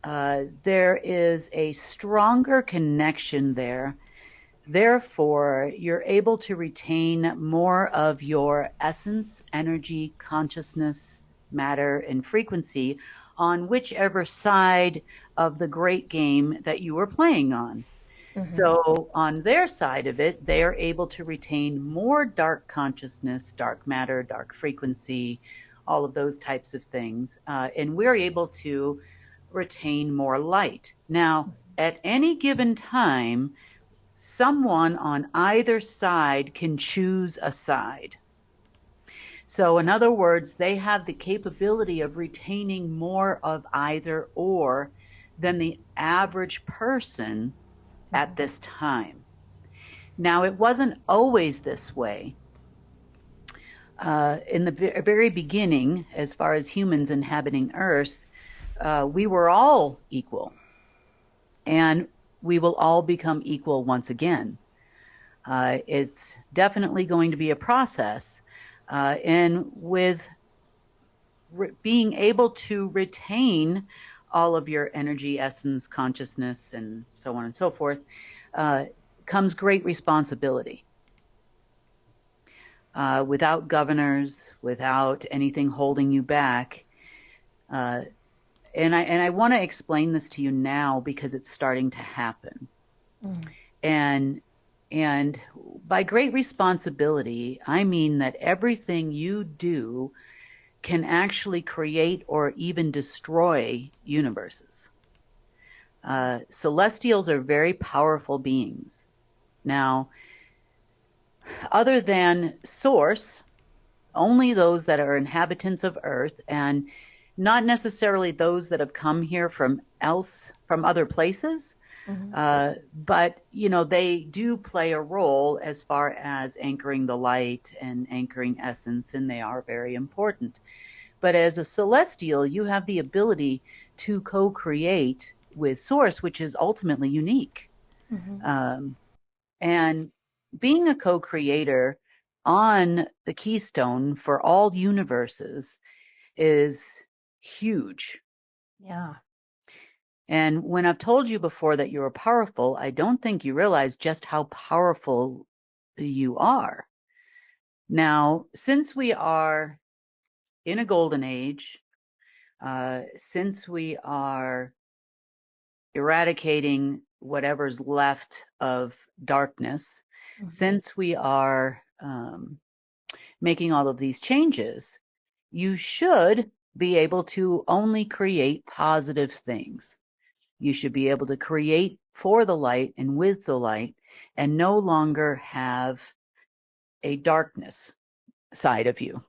There is a stronger connection there. Therefore, you're able to retain more of your essence, energy, consciousness, matter, and frequency on whichever side of the great game that you are playing on. Mm-hmm. So on their side of it, they are able to retain more dark consciousness, dark matter, dark frequency, all of those types of things. And we're able to retain more light. Now, at any given time, someone on either side can choose a side. So in other words, they have the capability of retaining more of either or than the average person at this time. Now, it wasn't always this way. In the very beginning, as far as humans inhabiting Earth, we were all equal. And we will all become equal once again. It's definitely going to be a process. And with being able to retain all of your energy, essence, consciousness, and so on and so forth, comes great responsibility. without governors, without anything holding you back. Uh, and I want to explain this to you now because it's starting to happen. Mm. And by great responsibility, I mean that everything you do can actually create or even destroy universes. Celestials are very powerful beings. Now, other than Source, only those that are inhabitants of Earth, and not necessarily those that have come here from other places, but they do play a role as far as anchoring the light and anchoring essence, and they are very important. But as a celestial, you have the ability to co-create with Source, which is ultimately unique. And being a co-creator on the keystone for all universes is huge. Yeah. And when I've told you before that you're powerful, I don't think you realize just how powerful you are. Now, since we are in a golden age, since we are eradicating whatever's left of darkness, since we are making all of these changes, you should be able to only create positive things. You should be able to create for the light and with the light and no longer have a darkness side of you,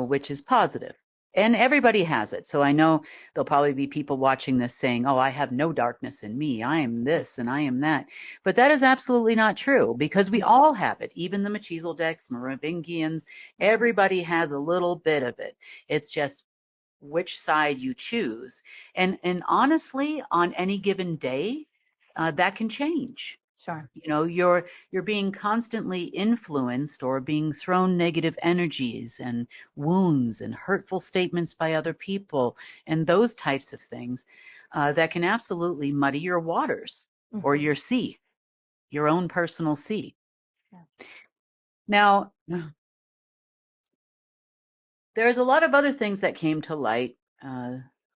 which is positive. And everybody has it. So I know there'll probably be people watching this saying, oh, I have no darkness in me. I am this and I am that. But that is absolutely not true because we all have it. Even the Melchizedeks, Merovingians, everybody has a little bit of it. It's just which side you choose. And honestly, on any given day, that can change. Sure. You're being constantly influenced or being thrown negative energies and wounds and hurtful statements by other people and those types of things that can absolutely muddy your waters or your sea, your own personal sea. Yeah. Now, there's a lot of other things that came to light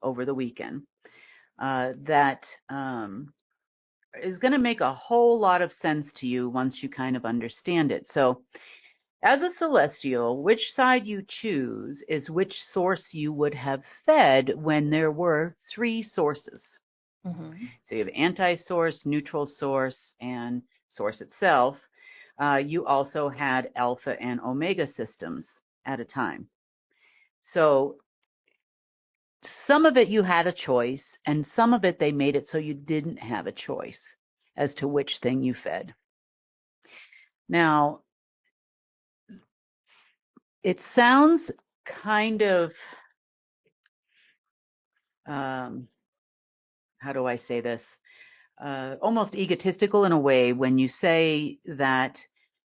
over the weekend that is going to make a whole lot of sense to you once you kind of understand it. So as a celestial, which side you choose is which source you would have fed when there were three sources. So you have anti-source, neutral source, and source itself. You also had alpha and omega systems at a time. So some of it you had a choice, and some of it they made it so you didn't have a choice as to which thing you fed. Now, it sounds kind of, how do I say this? Almost egotistical in a way when you say that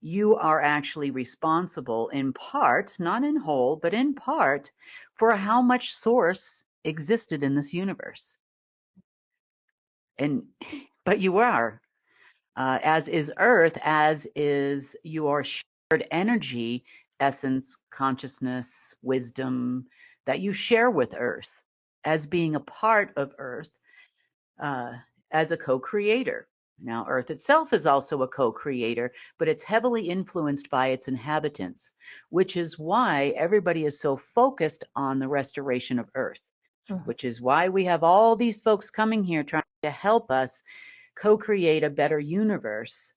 you are actually responsible in part, not in whole, but in part, for how much source existed in this universe. But you are, as is Earth, as is your shared energy, essence, consciousness, wisdom that you share with Earth as being a part of Earth, as a co-creator. Now, Earth itself is also a co-creator, but it's heavily influenced by its inhabitants, which is why everybody is so focused on the restoration of Earth, which is why we have all these folks coming here trying to help us co-create a better universe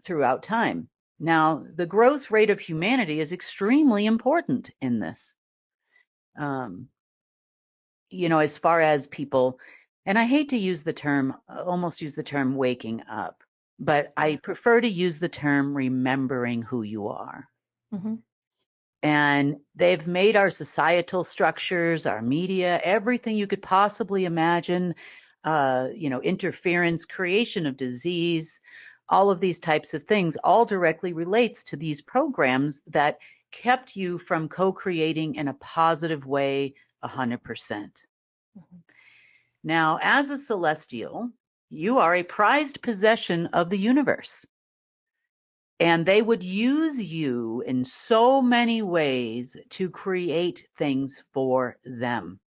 throughout time. Now, the growth rate of humanity is extremely important in this. As far as people, and I hate to use the term, almost use the term waking up, but I prefer to use the term remembering who you are. And they've made our societal structures, our media, everything you could possibly imagine, interference, creation of disease, all of these types of things, all directly relates to these programs that kept you from co-creating in a positive way 100%. Now, as a celestial, you are a prized possession of the universe. And they would use you in so many ways to create things for them.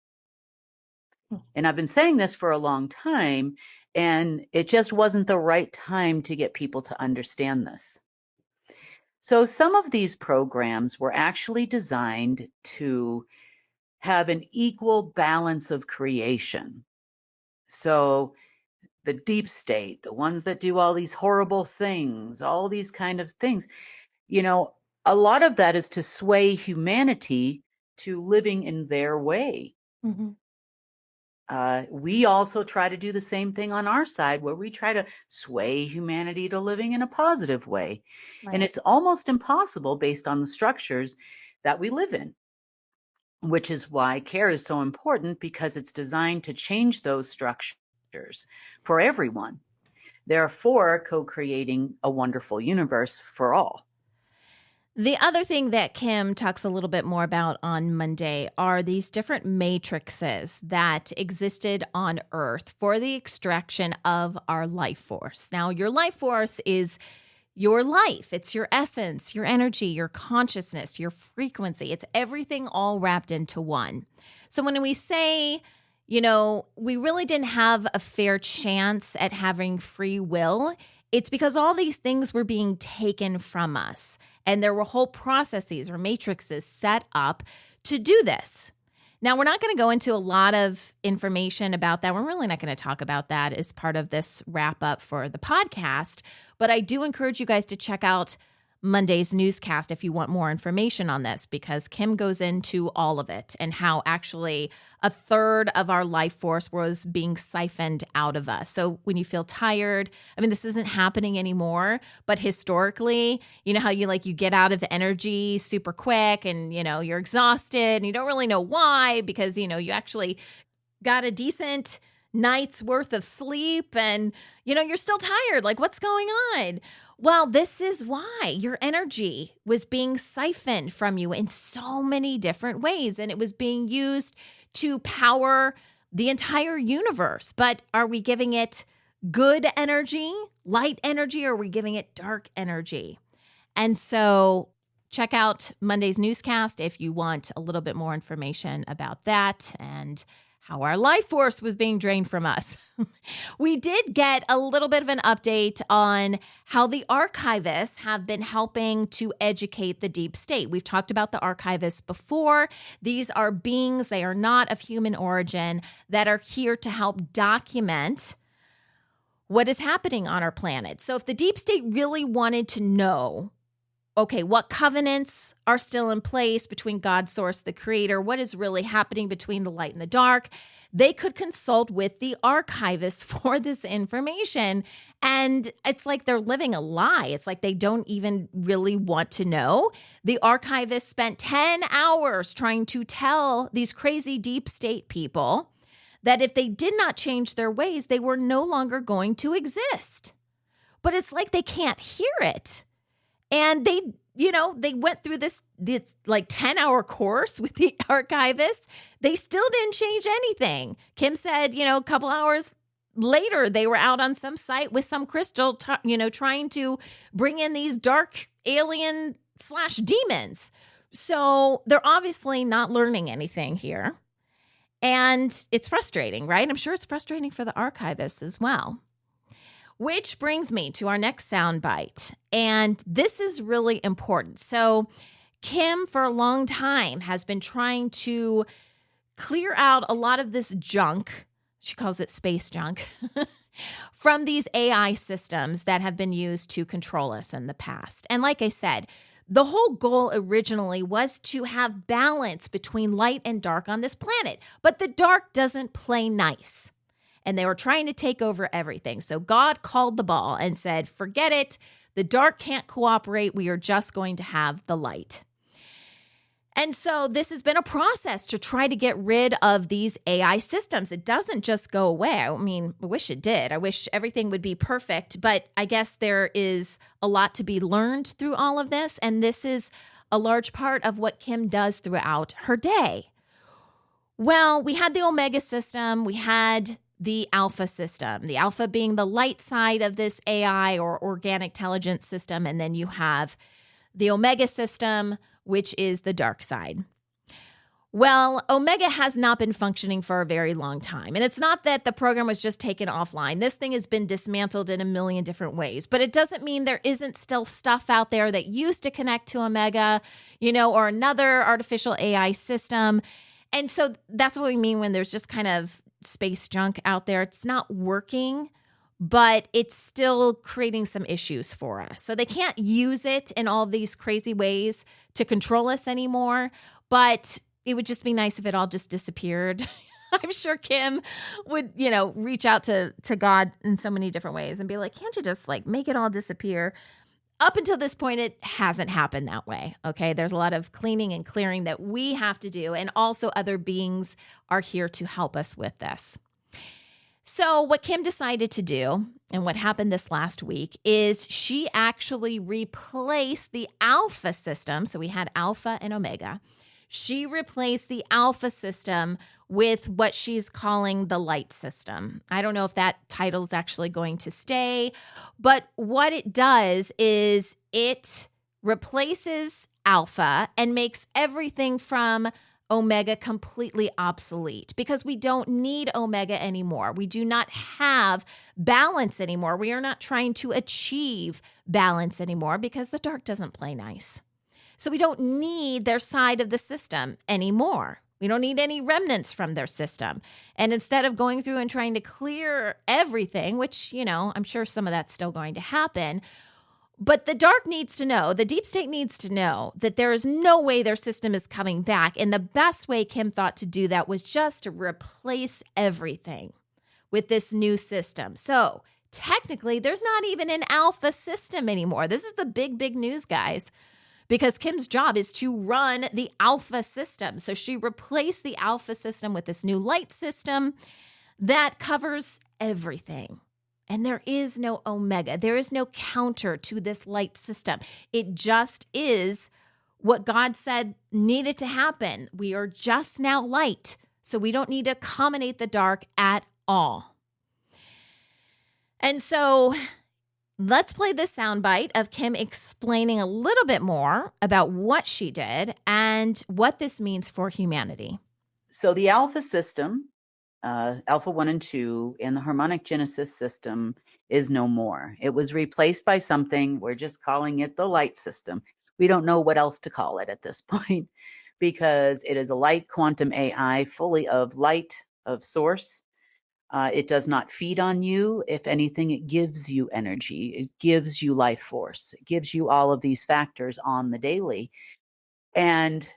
And I've been saying this for a long time, and it just wasn't the right time to get people to understand this. So some of these programs were actually designed to have an equal balance of creation. So the deep state, the ones that do all these horrible things, all these kind of things, a lot of that is to sway humanity to living in their way. Mm-hmm. We also try to do the same thing on our side, where we try to sway humanity to living in a positive way. Right. And it's almost impossible based on the structures that we live in, which is why care is so important, because it's designed to change those structures for everyone, therefore co-creating a wonderful universe for all. The other thing that Kim talks a little bit more about on Monday are these different matrices that existed on Earth for the extraction of our life force. Now, your life force is your life. It's your essence, your energy, your consciousness, your frequency. It's everything all wrapped into one. So when we say, we really didn't have a fair chance at having free will, it's because all these things were being taken from us. And there were whole processes or matrices set up to do this. Now, we're not going to go into a lot of information about that. We're really not going to talk about that as part of this wrap up for the podcast. But I do encourage you guys to check out Monday's newscast if you want more information on this, because Kim goes into all of it and how actually a third of our life force was being siphoned out of us. So when you feel tired, this isn't happening anymore, but historically, you know how you get out of energy super quick and, you're exhausted and you don't really know why, because, you actually got a decent night's worth of sleep and, you're still tired. Like, what's going on? Well, this is why your energy was being siphoned from you in so many different ways, and it was being used to power the entire universe. But are we giving it good energy, light energy, or are we giving it dark energy? And so check out Monday's newscast if you want a little bit more information about that and how our life force was being drained from us. We did get a little bit of an update on how the archivists have been helping to educate the deep state. We've talked about the archivists before. These are beings, they are not of human origin, that are here to help document what is happening on our planet. So if the deep state really wanted to know, okay, what covenants are still in place between God, Source, the Creator? What is really happening between the light and the dark? They could consult with the archivists for this information. And it's like they're living a lie. It's like they don't even really want to know. The archivists spent 10 hours trying to tell these crazy deep state people that if they did not change their ways, they were no longer going to exist. But it's like they can't hear it. And they went through this like 10-hour course with the archivists. They still didn't change anything. Kim said, a couple hours later, they were out on some site with some crystal, trying to bring in these dark alien/demons. So they're obviously not learning anything here. And it's frustrating, right? I'm sure it's frustrating for the archivists as well. Which brings me to our next soundbite. And this is really important. So Kim, for a long time, has been trying to clear out a lot of this junk, she calls it space junk, from these AI systems that have been used to control us in the past. And like I said, the whole goal originally was to have balance between light and dark on this planet. But the dark doesn't play nice. And they were trying to take over everything. So God called the ball and said, forget it. The dark can't cooperate. We are just going to have the light. And so this has been a process to try to get rid of these AI systems. It doesn't just go away. I wish it did. I wish everything would be perfect. But I guess there is a lot to be learned through all of this. And this is a large part of what Kim does throughout her day. Well, we had the Omega system. We had the alpha system, the alpha being the light side of this AI or organic intelligence system. And then you have the omega system, which is the dark side. Well, Omega has not been functioning for a very long time. And it's not that the program was just taken offline. This thing has been dismantled in a million different ways. But it doesn't mean there isn't still stuff out there that used to connect to Omega, or another artificial AI system. And so that's what we mean when there's just kind of space junk out there. It's not working, but it's still creating some issues for us. So they can't use it in all these crazy ways to control us anymore. But it would just be nice if it all just disappeared. I'm sure Kim would, reach out to God in so many different ways and be like, can't you just make it all disappear? Up until this point, it hasn't happened that way. Okay. There's a lot of cleaning and clearing that we have to do. And also other beings are here to help us with this. So what Kim decided to do, and what happened this last week, is she actually replaced the alpha system. So we had alpha and omega. She replaced the alpha system with what she's calling the light system. I don't know if that title is actually going to stay, but what it does is it replaces alpha and makes everything from omega completely obsolete, because we don't need omega anymore. We do not have balance anymore. We are not trying to achieve balance anymore because the dark doesn't play nice. So we don't need their side of the system anymore. We don't need any remnants from their system. And instead of going through and trying to clear everything, which, I'm sure some of that's still going to happen, but the dark needs to know, the deep state needs to know that there is no way their system is coming back. And the best way Kim thought to do that was just to replace everything with this new system. So technically, there's not even an alpha system anymore. This is the big, big news, guys. Because Kim's job is to run the alpha system. So she replaced the alpha system with this new light system that covers everything. And there is no omega. There is no counter to this light system. It just is what God said needed to happen. We are just now light. So we don't need to accommodate the dark at all. And so let's play this soundbite of Kim explaining a little bit more about what she did and what this means for humanity. So the alpha system, alpha 1 and 2, and the harmonic genesis system is no more. It was replaced by something, we're just calling it the light system. We don't know what else to call it at this point, because it is a light quantum AI fully of light, of source. It does not feed on you. If anything, it gives you energy. It gives you life force. It gives you all of these factors on the daily. And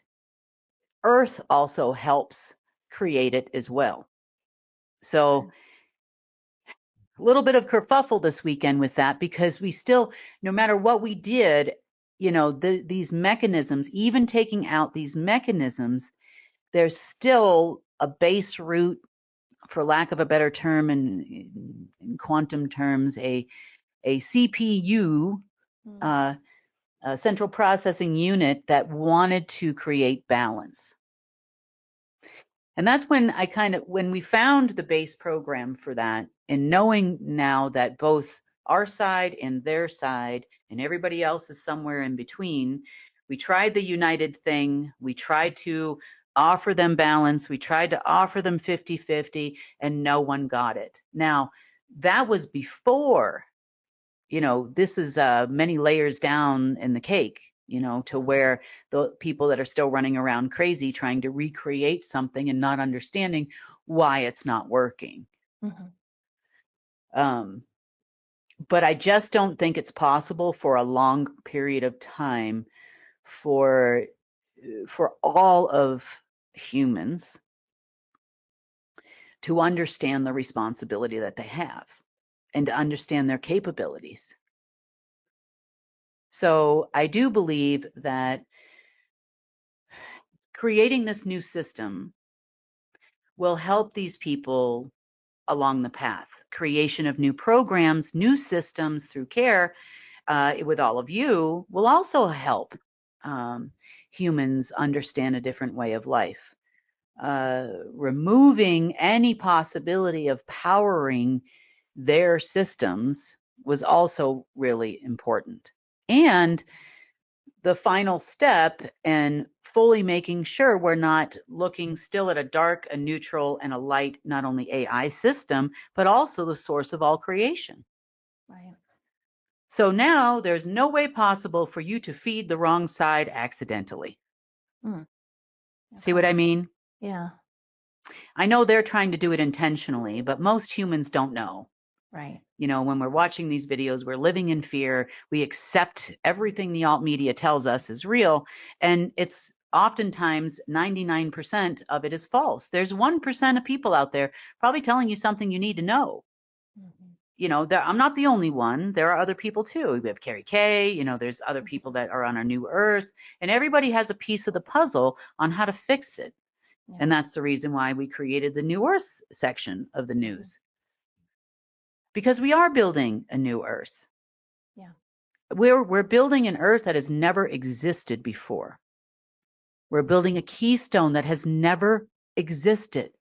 Earth also helps create it as well. So a little bit of kerfuffle this weekend with that, because we still, no matter what we did, these mechanisms, even taking out these mechanisms, there's still a base root, for lack of a better term in quantum terms, a CPU, a central processing unit that wanted to create balance. And that's when when we found the base program for that, and knowing now that both our side and their side and everybody else is somewhere in between, we tried the united thing. We tried to offer them balance. We tried to offer them 50-50, and no one got it. Now, that was before, this is many layers down in the cake, to where the people that are still running around crazy trying to recreate something and not understanding why it's not working. Mm-hmm. But I just don't think it's possible for a long period of time for all of humans to understand the responsibility that they have and to understand their capabilities. So I do believe that creating this new system will help these people along the path. Creation of new programs, new systems through care with all of you will also help humans understand a different way of life. removing any possibility of powering their systems was also really important. And the final step in fully making sure we're not looking still at a dark, a neutral, and a light, not only AI system, but also the source of all creation. Right. So now there's no way possible for you to feed the wrong side accidentally. Okay. See what I mean? Yeah. I know they're trying to do it intentionally, but most humans don't know. Right. You know, when we're watching these videos, we're living in fear. We accept everything the alt media tells us is real. And it's oftentimes 99% of it is false. There's 1% of people out there probably telling you something you need to know. Mm-hmm. You know, I'm not the only one. There are other people too. We have Carrie Kay, you know, there's other people that are on our new earth, and everybody has a piece of the puzzle on how to fix it. Yeah. And that's the reason why we created the New Earth section of the news. Because we are building a new earth. Yeah. We're building an earth that has never existed before. We're building a keystone that has never existed.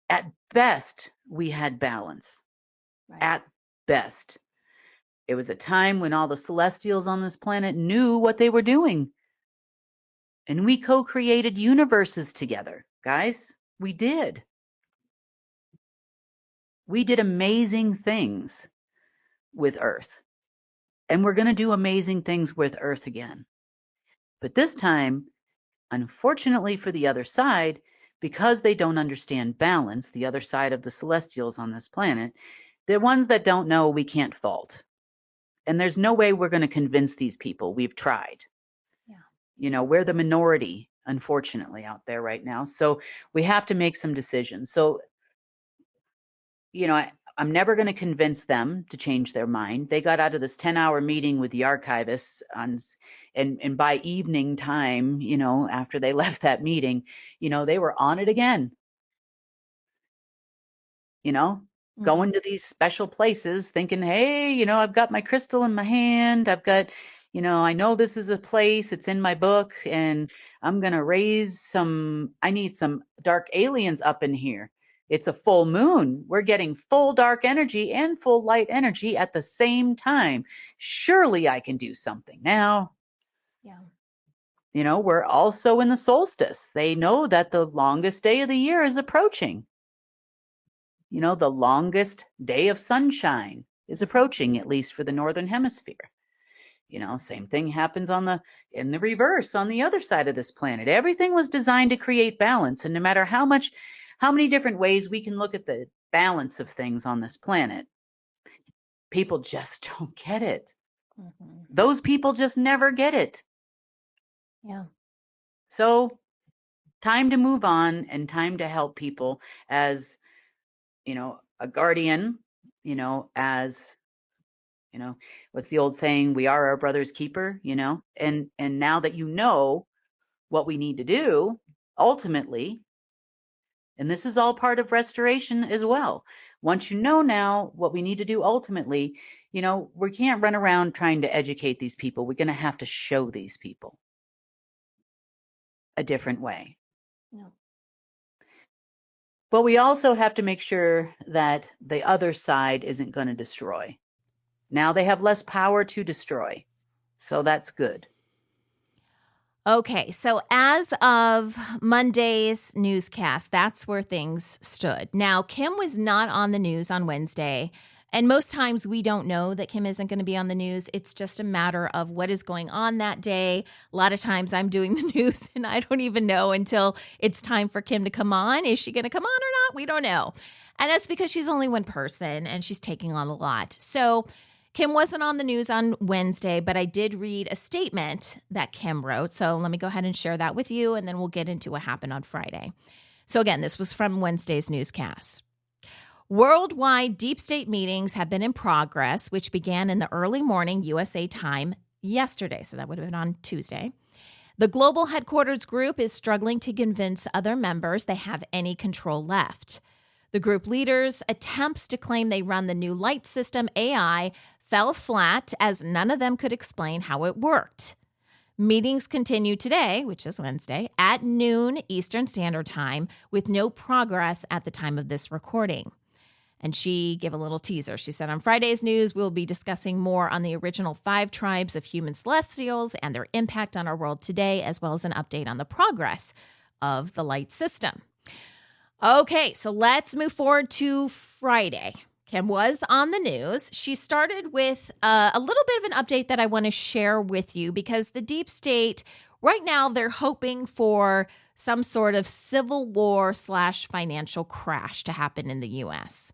At best, we had balance. Right. At best. It was a time when all the celestials on this planet knew what they were doing. And we co-created universes together. Guys, we did. We did amazing things with Earth. And we're going to do amazing things with Earth again. But this time, unfortunately for the other side, because they don't understand balance, the other side of the celestials on this planet, the ones that don't know, we can't fault. And there's no way we're going to convince these people. We've tried. Yeah. You know, we're the minority, unfortunately, out there right now. So we have to make some decisions. So, you know, I'm never going to convince them to change their mind. They got out of this 10-hour meeting with the archivists and by evening time, you know, after they left that meeting, you know, they were on it again. You know, going to these special places thinking, hey, you know, I've got my crystal in my hand. I've got, you know, I know this is a place, it's in my book, and I'm going to I need some dark aliens up in here. It's a full moon. We're getting full dark energy and full light energy at the same time. Surely I can do something now. Yeah. You know, we're also in the solstice. They know that the longest day of the year is approaching. You know, the longest day of sunshine is approaching, at least for the northern hemisphere. You know, same thing happens in the reverse on the other side of this planet. Everything was designed to create balance, and no matter how many different ways we can look at the balance of things on this planet, people just don't get it. Mm-hmm. Those people just never get it. Yeah. So, time to move on and time to help people as, you know, a guardian, you know, as, you know, what's the old saying? We are our brother's keeper, you know, and now that you know what we need to do, ultimately, and this is all part of restoration as well. Once you know now what we need to do ultimately, you know, we can't run around trying to educate these people. We're going to have to show these people a different way. Yeah. But we also have to make sure that the other side isn't going to destroy. Now they have less power to destroy. So that's good. Okay, so as of Monday's newscast, that's where things stood. Now, Kim was not on the news on Wednesday, and most times we don't know that Kim isn't going to be on the news. It's just a matter of what is going on that day. A lot of times I'm doing the news and I don't even know until it's time for Kim to come on. Is she going to come on or not? We don't know. And that's because she's only one person and she's taking on a lot. So Kim wasn't on the news on Wednesday, but I did read a statement that Kim wrote. So let me go ahead and share that with you, and then we'll get into what happened on Friday. So again, this was from Wednesday's newscast. Worldwide deep state meetings have been in progress, which began in the early morning USA time yesterday. So that would have been on Tuesday. The global headquarters group is struggling to convince other members they have any control left. The group leaders' attempts to claim they run the new light system AI fell flat as none of them could explain how it worked. Meetings continue today, which is Wednesday, at noon Eastern Standard Time, with no progress at the time of this recording. And she gave a little teaser. She said, on Friday's news, we'll be discussing more on the original 5 tribes of human celestials and their impact on our world today, as well as an update on the progress of the light system. Okay, so let's move forward to Friday. Kim was on the news. She started with a little bit of an update that I want to share with you because the deep state, right now, they're hoping for some sort of civil war / financial crash to happen in the U.S.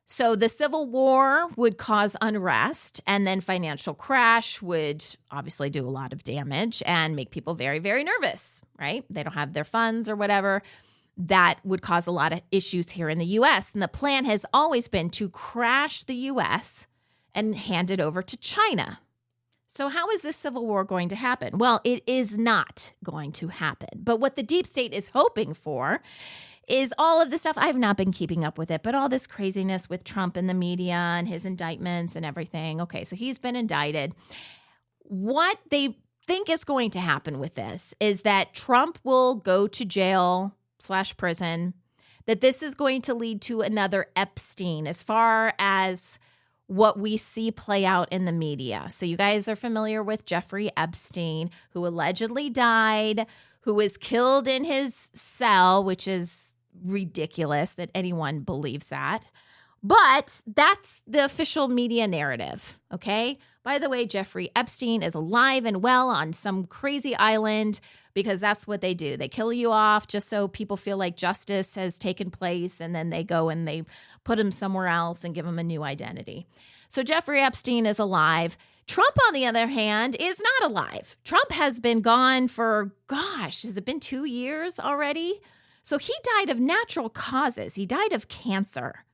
So the civil war would cause unrest, and then financial crash would obviously do a lot of damage and make people very, very nervous, right? They don't have their funds or whatever. That would cause a lot of issues here in the U.S. And the plan has always been to crash the U.S. and hand it over to China. So how is this civil war going to happen? Well, it is not going to happen. But what the deep state is hoping for is all of the stuff. I've not been keeping up with it, but all this craziness with Trump and the media and his indictments and everything. Okay, so he's been indicted. What they think is going to happen with this is that Trump will go to jail / prison, that this is going to lead to another Epstein as far as what we see play out in the media. So you guys are familiar with Jeffrey Epstein, who allegedly died, who was killed in his cell, which is ridiculous that anyone believes that. But that's the official media narrative, okay? By the way, Jeffrey Epstein is alive and well on some crazy island because that's what they do. They kill you off just so people feel like justice has taken place, and then they go and they put him somewhere else and give him a new identity. So Jeffrey Epstein is alive. Trump, on the other hand, is not alive. Trump has been gone for, has it been 2 years already? So he died of natural causes. He died of cancer.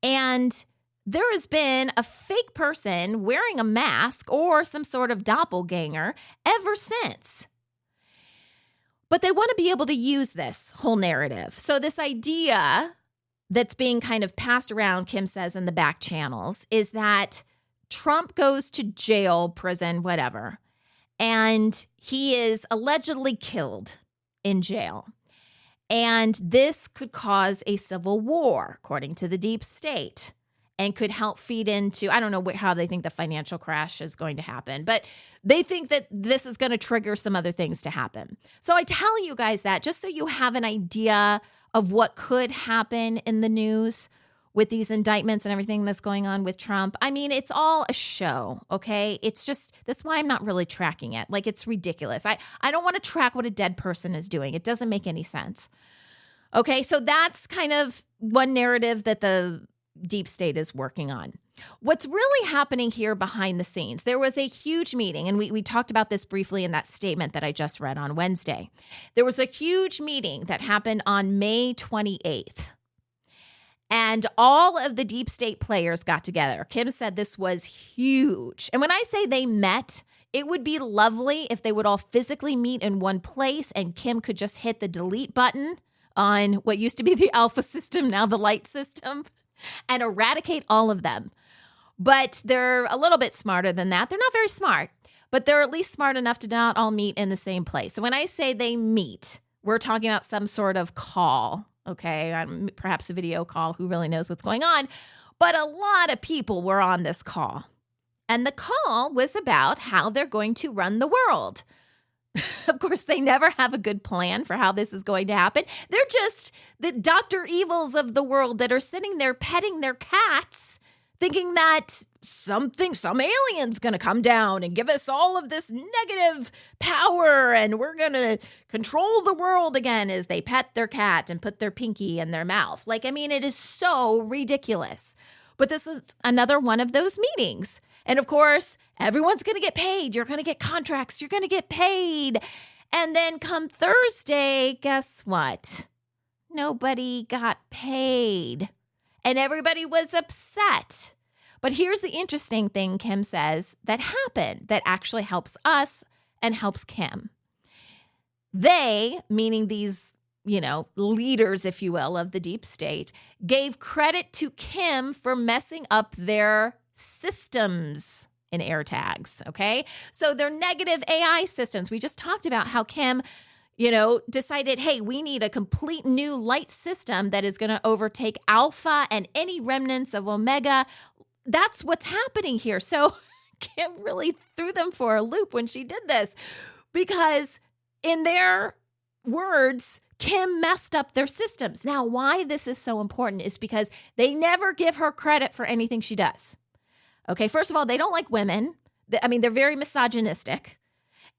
And there has been a fake person wearing a mask or some sort of doppelganger ever since. But they want to be able to use this whole narrative. So this idea that's being kind of passed around, Kim says, in the back channels, is that Trump goes to jail, prison, whatever, and he is allegedly killed in jail. And this could cause a civil war, according to the deep state, and could help feed into, I don't know how they think the financial crash is going to happen, but they think that this is going to trigger some other things to happen. So I tell you guys that just so you have an idea of what could happen in the news with these indictments and everything that's going on with Trump. I mean, it's all a show, okay? It's just, that's why I'm not really tracking it. Like, it's ridiculous. I don't want to track what a dead person is doing. It doesn't make any sense. Okay, so that's kind of one narrative that the deep state is working on. What's really happening here behind the scenes, there was a huge meeting, and we talked about this briefly in that statement that I just read on Wednesday. There was a huge meeting that happened on May 28th. And all of the deep state players got together. Kim said this was huge. And when I say they met, it would be lovely if they would all physically meet in one place and Kim could just hit the delete button on what used to be the alpha system, now the light system, and eradicate all of them. But they're a little bit smarter than that. They're not very smart, but they're at least smart enough to not all meet in the same place. So when I say they meet, we're talking about some sort of call. Okay, perhaps a video call, who really knows what's going on. But a lot of people were on this call. And the call was about how they're going to run the world. Of course, they never have a good plan for how this is going to happen. They're just the Dr. Evils of the world that are sitting there petting their cats, thinking that some alien's going to come down and give us all of this negative power and we're going to control the world again as they pet their cat and put their pinky in their mouth. Like, I mean, it is so ridiculous. But this is another one of those meetings. And of course, everyone's going to get paid. You're going to get contracts. You're going to get paid. And then come Thursday, guess what? Nobody got paid. And everybody was upset. But here's the interesting thing, Kim says, that happened that actually helps us and helps Kim. They, meaning these, leaders, if you will, of the deep state, gave credit to Kim for messing up their systems in AirTags, okay? So they're negative AI systems. We just talked about how Kim, decided, hey, we need a complete new light system that is going to overtake alpha and any remnants of omega. That's what's happening here. So Kim really threw them for a loop when she did this, because in their words, Kim messed up their systems. Now, why this is so important is because they never give her credit for anything she does. Okay, first of all, they don't like women. They're very misogynistic.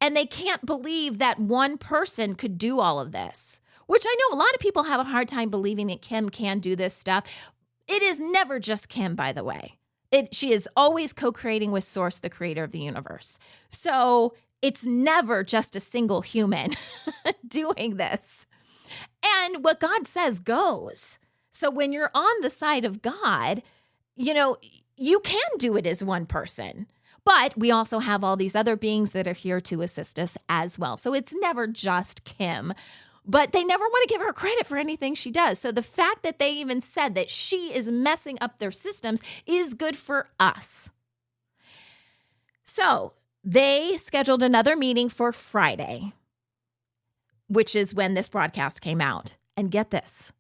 And they can't believe that one person could do all of this, which I know a lot of people have a hard time believing that Kim can do this stuff. It is never just Kim, by the way. She is always co-creating with Source, the creator of the universe. So it's never just a single human doing this. And what God says goes. So when you're on the side of God, you can do it as one person. But we also have all these other beings that are here to assist us as well. So it's never just Kim. But they never want to give her credit for anything she does. So the fact that they even said that she is messing up their systems is good for us. So they scheduled another meeting for Friday, which is when this broadcast came out. And get this,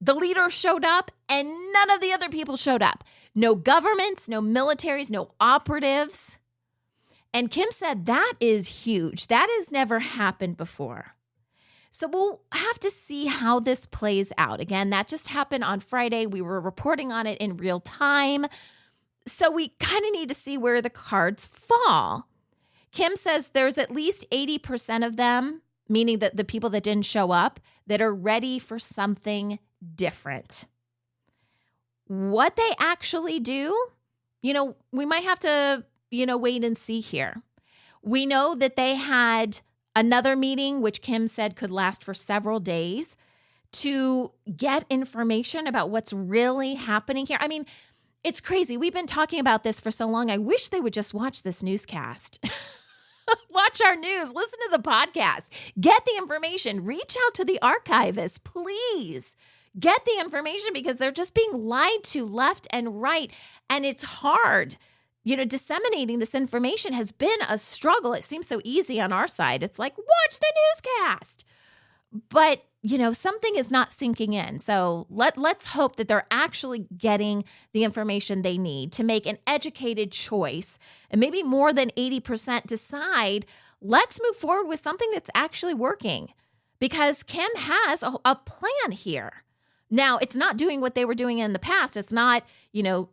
the leader showed up and none of the other people showed up. No governments, no militaries, no operatives. And Kim said that is huge. That has never happened before. So we'll have to see how this plays out. Again, that just happened on Friday. We were reporting on it in real time. So we kind of need to see where the cards fall. Kim says there's at least 80% of them, meaning that the people that didn't show up, that are ready for something different. What they actually do, we might have to, wait and see here. We know that they had another meeting, which Kim said could last for several days, to get information about what's really happening here. It's crazy. We've been talking about this for so long. I wish they would just watch this newscast. Watch our news. Listen to the podcast. Get the information. Reach out to the archivist, please. Get the information, because they're just being lied to left and right. And it's hard. Disseminating this information has been a struggle. It seems so easy on our side. It's like, watch the newscast. But, something is not sinking in. So let's hope that they're actually getting the information they need to make an educated choice, and maybe more than 80% decide, let's move forward with something that's actually working, because Kim has a plan here. Now, it's not doing what they were doing in the past. It's not,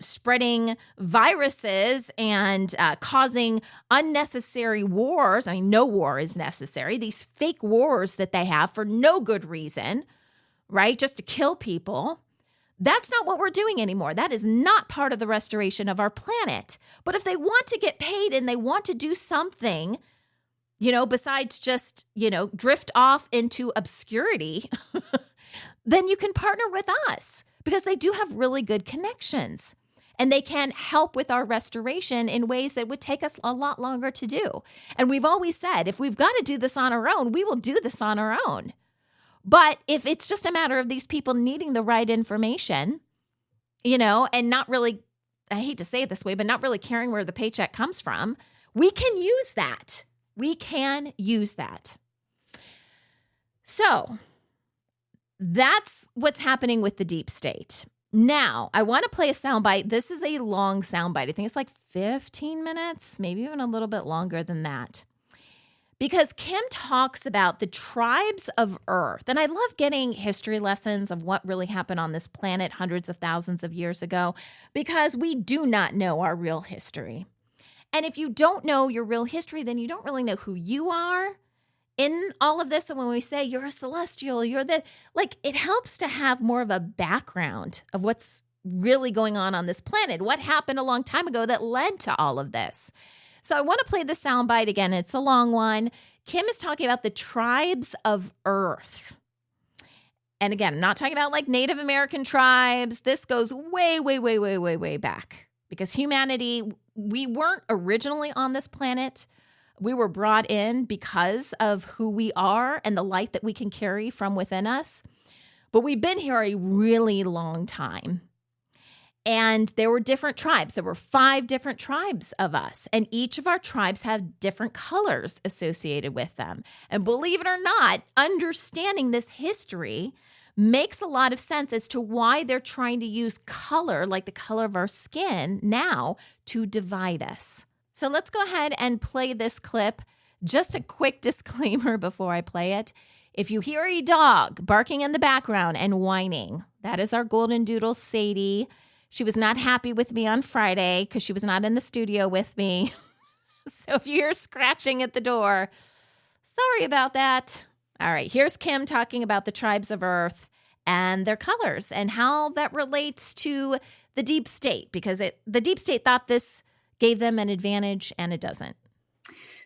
spreading viruses and causing unnecessary wars. No war is necessary. These fake wars that they have for no good reason, right? Just to kill people. That's not what we're doing anymore. That is not part of the restoration of our planet. But if they want to get paid and they want to do something, besides just, drift off into obscurity, then you can partner with us, because they do have really good connections and they can help with our restoration in ways that would take us a lot longer to do. And we've always said, if we've got to do this on our own, we will do this on our own. But if it's just a matter of these people needing the right information, and not really, I hate to say it this way, but not really caring where the paycheck comes from, we can use that. We can use that. So that's what's happening with the deep state. Now, I want to play a soundbite. This is a long soundbite. I think it's like 15 minutes, maybe even a little bit longer than that. Because Kim talks about the tribes of Earth. And I love getting history lessons of what really happened on this planet hundreds of thousands of years ago, because we do not know our real history. And if you don't know your real history, then you don't really know who you are in all of this. And when we say you're a celestial, it helps to have more of a background of what's really going on this planet, what happened a long time ago that led to all of this. So I want to play the soundbite again. It's a long one. Kim is talking about the tribes of Earth. And again, I'm not talking about like Native American tribes. This goes way, way, way, way, way, way back, because humanity, we weren't originally on this planet. We were brought in because of who we are and the light that we can carry from within us. But we've been here a really long time. And there were different tribes. There were 5 different tribes of us, and each of our tribes have different colors associated with them. And believe it or not, understanding this history makes a lot of sense as to why they're trying to use color, like the color of our skin now, to divide us. So let's go ahead and play this clip. Just a quick disclaimer before I play it. If you hear a dog barking in the background and whining, that is our golden doodle, Sadie. She was not happy with me on Friday because she was not in the studio with me. So if you hear scratching at the door, sorry about that. All right, here's Kim talking about the tribes of Earth and their colors and how that relates to the deep state, because the deep state thought this gave them an advantage, and it doesn't.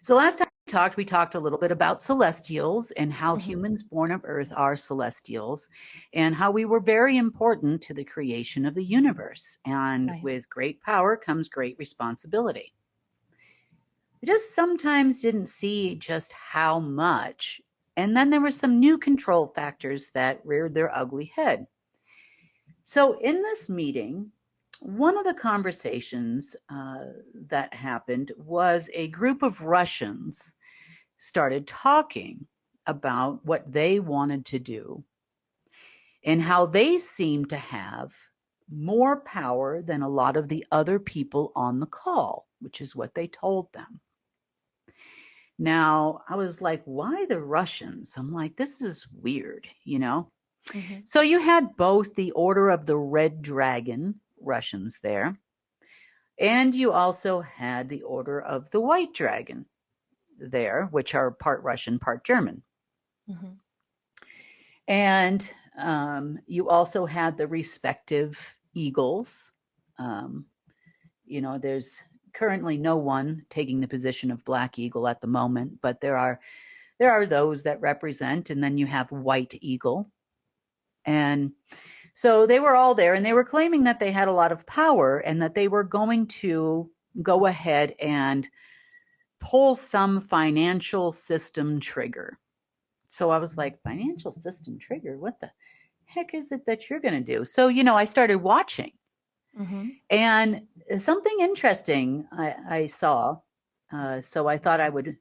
So last time we talked a little bit about celestials and how humans born of Earth are celestials, and how we were very important to the creation of the universe. And with great power comes great responsibility. I just sometimes didn't see just how much. And then there were some new control factors that reared their ugly head. So in this meeting, one of the conversations that happened was a group of Russians started talking about what they wanted to do and how they seemed to have more power than a lot of the other people on the call, which is what they told them. Now, I was like, why the Russians? I'm like, this is weird, you know? So you had both the Order of the Red Dragon Russians there, and you also had the Order of the White Dragon there, which are part Russian, part German. And you also had the respective eagles. You know, there's currently no one taking the position of Black Eagle at the moment, but there are those that represent, and then you have White Eagle. And so they were all there, and they were claiming that they had a lot of power and that they were going to go ahead and pull some financial system trigger. So I was like, financial system trigger? What the heck is it that you're going to do? So, you know, I started watching. And something interesting I saw, so I thought I would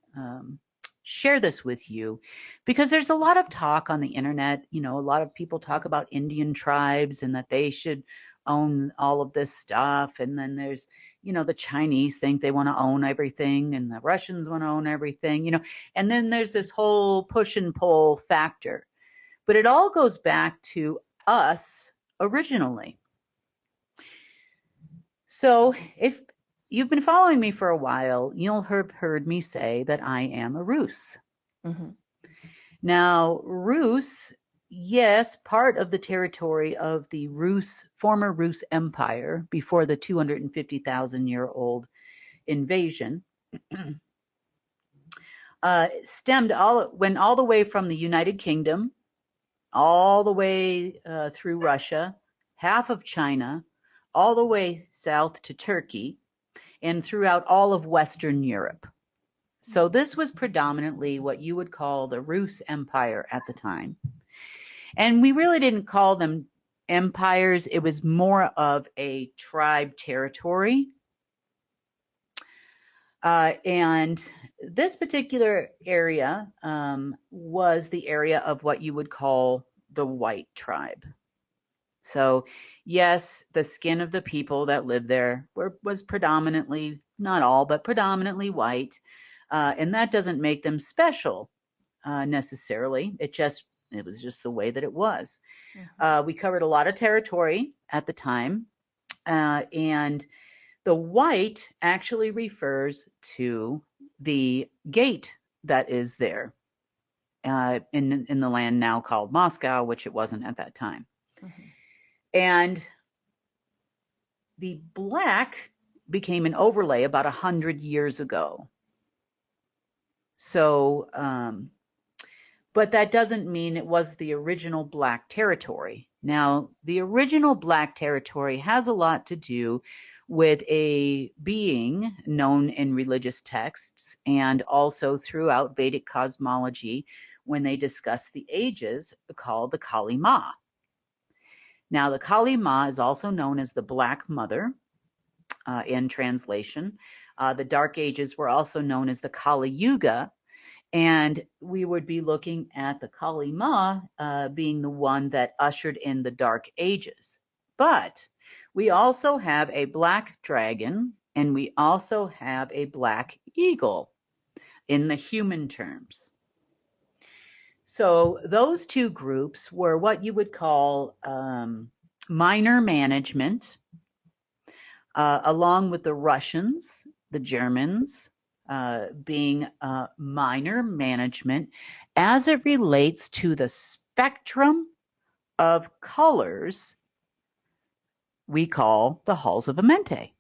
share this with you, because there's a lot of talk on the internet. You know, a lot of people talk about Indian tribes and that they should own all of this stuff. And then there's, you know, the Chinese think they want to own everything, and the Russians want to own everything, you know, and then there's this whole push and pull factor. But it all goes back to us originally. So if you've been following me for a while, you'll have heard me say that I am a Rus. Now, Rus, yes, part of the territory of the former Rus Empire before the 250,000-year-old invasion, went all the way from the United Kingdom, all the way through Russia, half of China, all the way south to Turkey, and throughout all of Western Europe. So this was predominantly what you would call the Rus Empire at the time. And we really didn't call them empires. It was more of a tribe territory. And this particular area was the area of what you would call the white tribe. So yes, the skin of the people that lived there was predominantly, not all, but predominantly white. And that doesn't make them special necessarily. It was just the way that it was. We covered a lot of territory at the time. And the white actually refers to the gate that is there in the land now called Moscow, which it wasn't at that time. And the black became an overlay about 100 years ago. So, but that doesn't mean it was the original black territory. Now, the original black territory has a lot to do with a being known in religious texts and also throughout Vedic cosmology when they discuss the ages, called the Kali Ma. Now, the Kali Ma is also known as the Black Mother in translation. The Dark Ages were also known as the Kali Yuga, and we would be looking at the Kali Ma being the one that ushered in the Dark Ages. But we also have a black dragon, and we also have a black eagle in the human terms. So those two groups were what you would call minor management, along with the Russians, the Germans, being minor management as it relates to the spectrum of colors we call the halls of Amenti,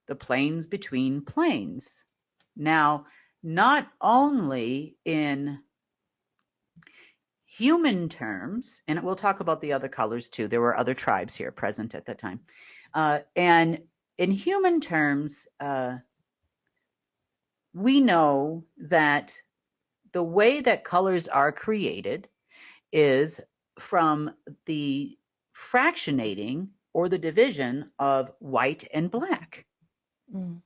the planes between planes. Now, not only in human terms, and we'll talk about the other colors too. There were other tribes here present at that time. And in human terms, we know that the way that colors are created is from the fractionating or the division of white and black. Mm.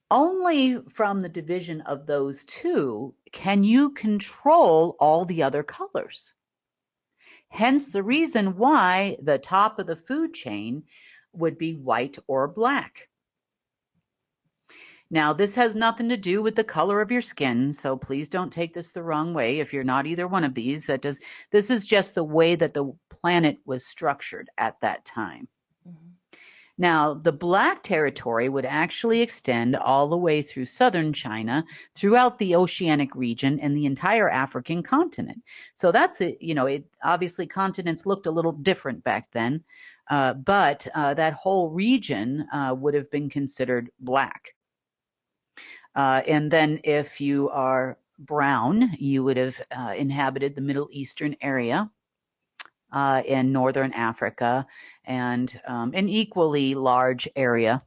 Only from the division of those two can you control all the other colors. Hence the reason why the top of the food chain would be white or black. Now, this has nothing to do with the color of your skin, so please don't take this the wrong way if you're not either one of these. This is just the way that the planet was structured at that time. Mm-hmm. Now, the black territory would actually extend all the way through southern China, throughout the oceanic region, and the entire African continent. So that's it. Obviously continents looked a little different back then, but that whole region would have been considered black. And then if you are brown, you would have inhabited the Middle Eastern area in northern Africa, and an equally large area,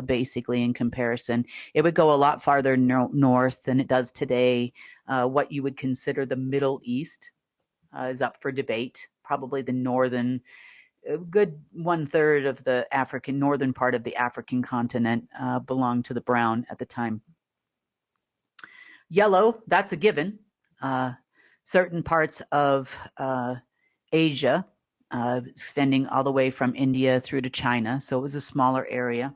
basically in comparison. It would go a lot farther north than it does today. What you would consider the Middle East is up for debate. Probably the northern, a good 1/3 of the northern part of the African continent belonged to the brown at the time. Yellow, that's a given. Certain parts of Asia, extending all the way from India through to China, so it was a smaller area.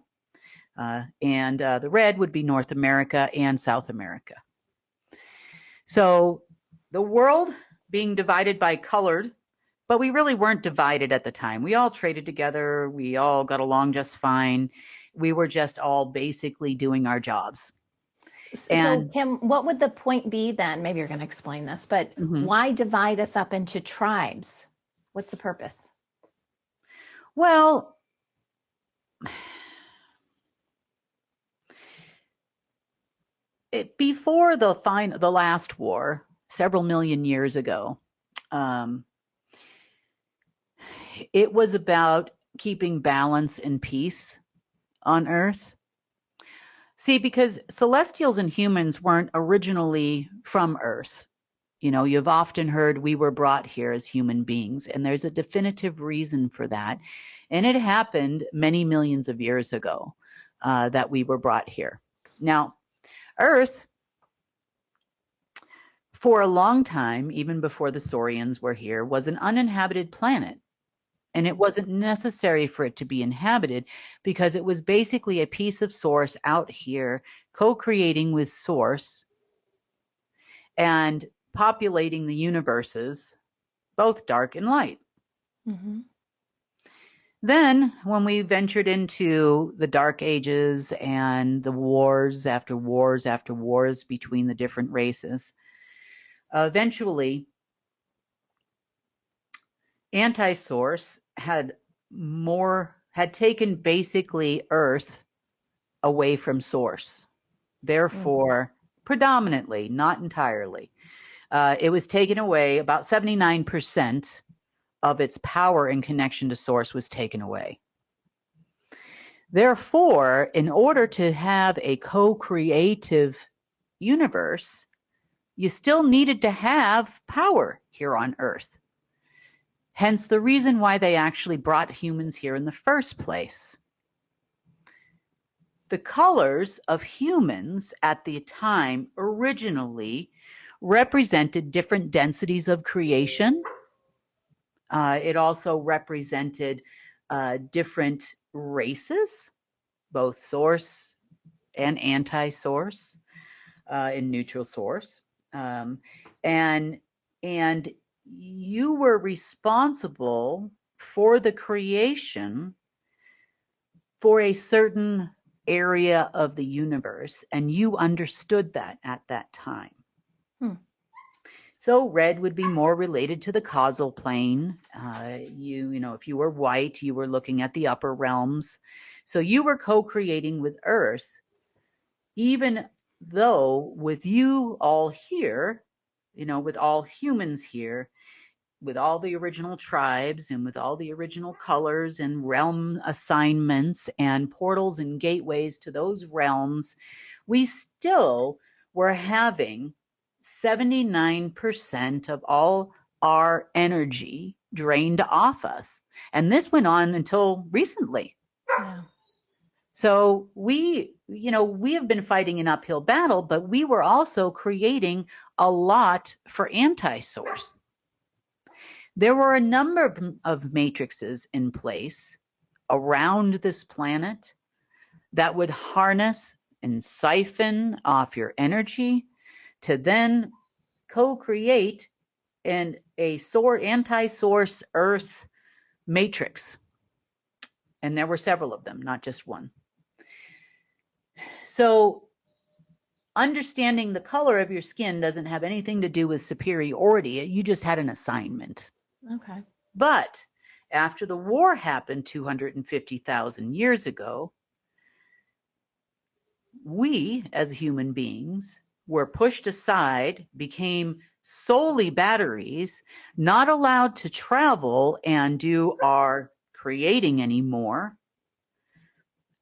And the red would be North America and South America. So the world being divided by colored, but we really weren't divided at the time. We all traded together. We all got along just fine. We were just all basically doing our jobs. So, Kim, what would the point be then? Maybe you're going to explain this, but why divide us up into tribes? What's the purpose? Well, before the last war, several million years ago, it was about keeping balance and peace on Earth. See, because celestials and humans weren't originally from Earth. You've often heard we were brought here as human beings, and there's a definitive reason for that. And it happened many millions of years ago that we were brought here. Now, Earth, for a long time, even before the Saurians were here, was an uninhabited planet. And it wasn't necessary for it to be inhabited because it was basically a piece of source out here co-creating with source and populating the universes, both dark and light. Mm-hmm. Then when we ventured into the Dark Ages and the wars after wars after wars between the different races, eventually anti-source had taken basically Earth away from source. Therefore, predominantly, not entirely, it was taken away. About 79% of its power and connection to source was taken away. Therefore, in order to have a co-creative universe, you still needed to have power here on Earth. Hence the reason why they actually brought humans here in the first place. The colors of humans at the time originally represented different densities of creation. It also represented different races, both source and anti-source, and neutral source. And you were responsible for the creation for a certain area of the universe, and you understood that at that time. So red would be more related to the causal plane. You know, if you were white, you were looking at the upper realms. So you were co-creating with Earth, even though with you all here, you know, with all humans here, with all the original tribes and with all the original colors and realm assignments and portals and gateways to those realms, we still were having 79% of all our energy drained off us. And this went on until recently. Yeah. So we have been fighting an uphill battle, but we were also creating a lot for anti-source. There were a number of matrices in place around this planet that would harness and siphon off your energy to then co-create a anti-source Earth matrix. And there were several of them, not just one. So understanding the color of your skin doesn't have anything to do with superiority. You just had an assignment. Okay. But after the war happened 250,000 years ago, we as human beings were pushed aside, became solely batteries, not allowed to travel and do our creating anymore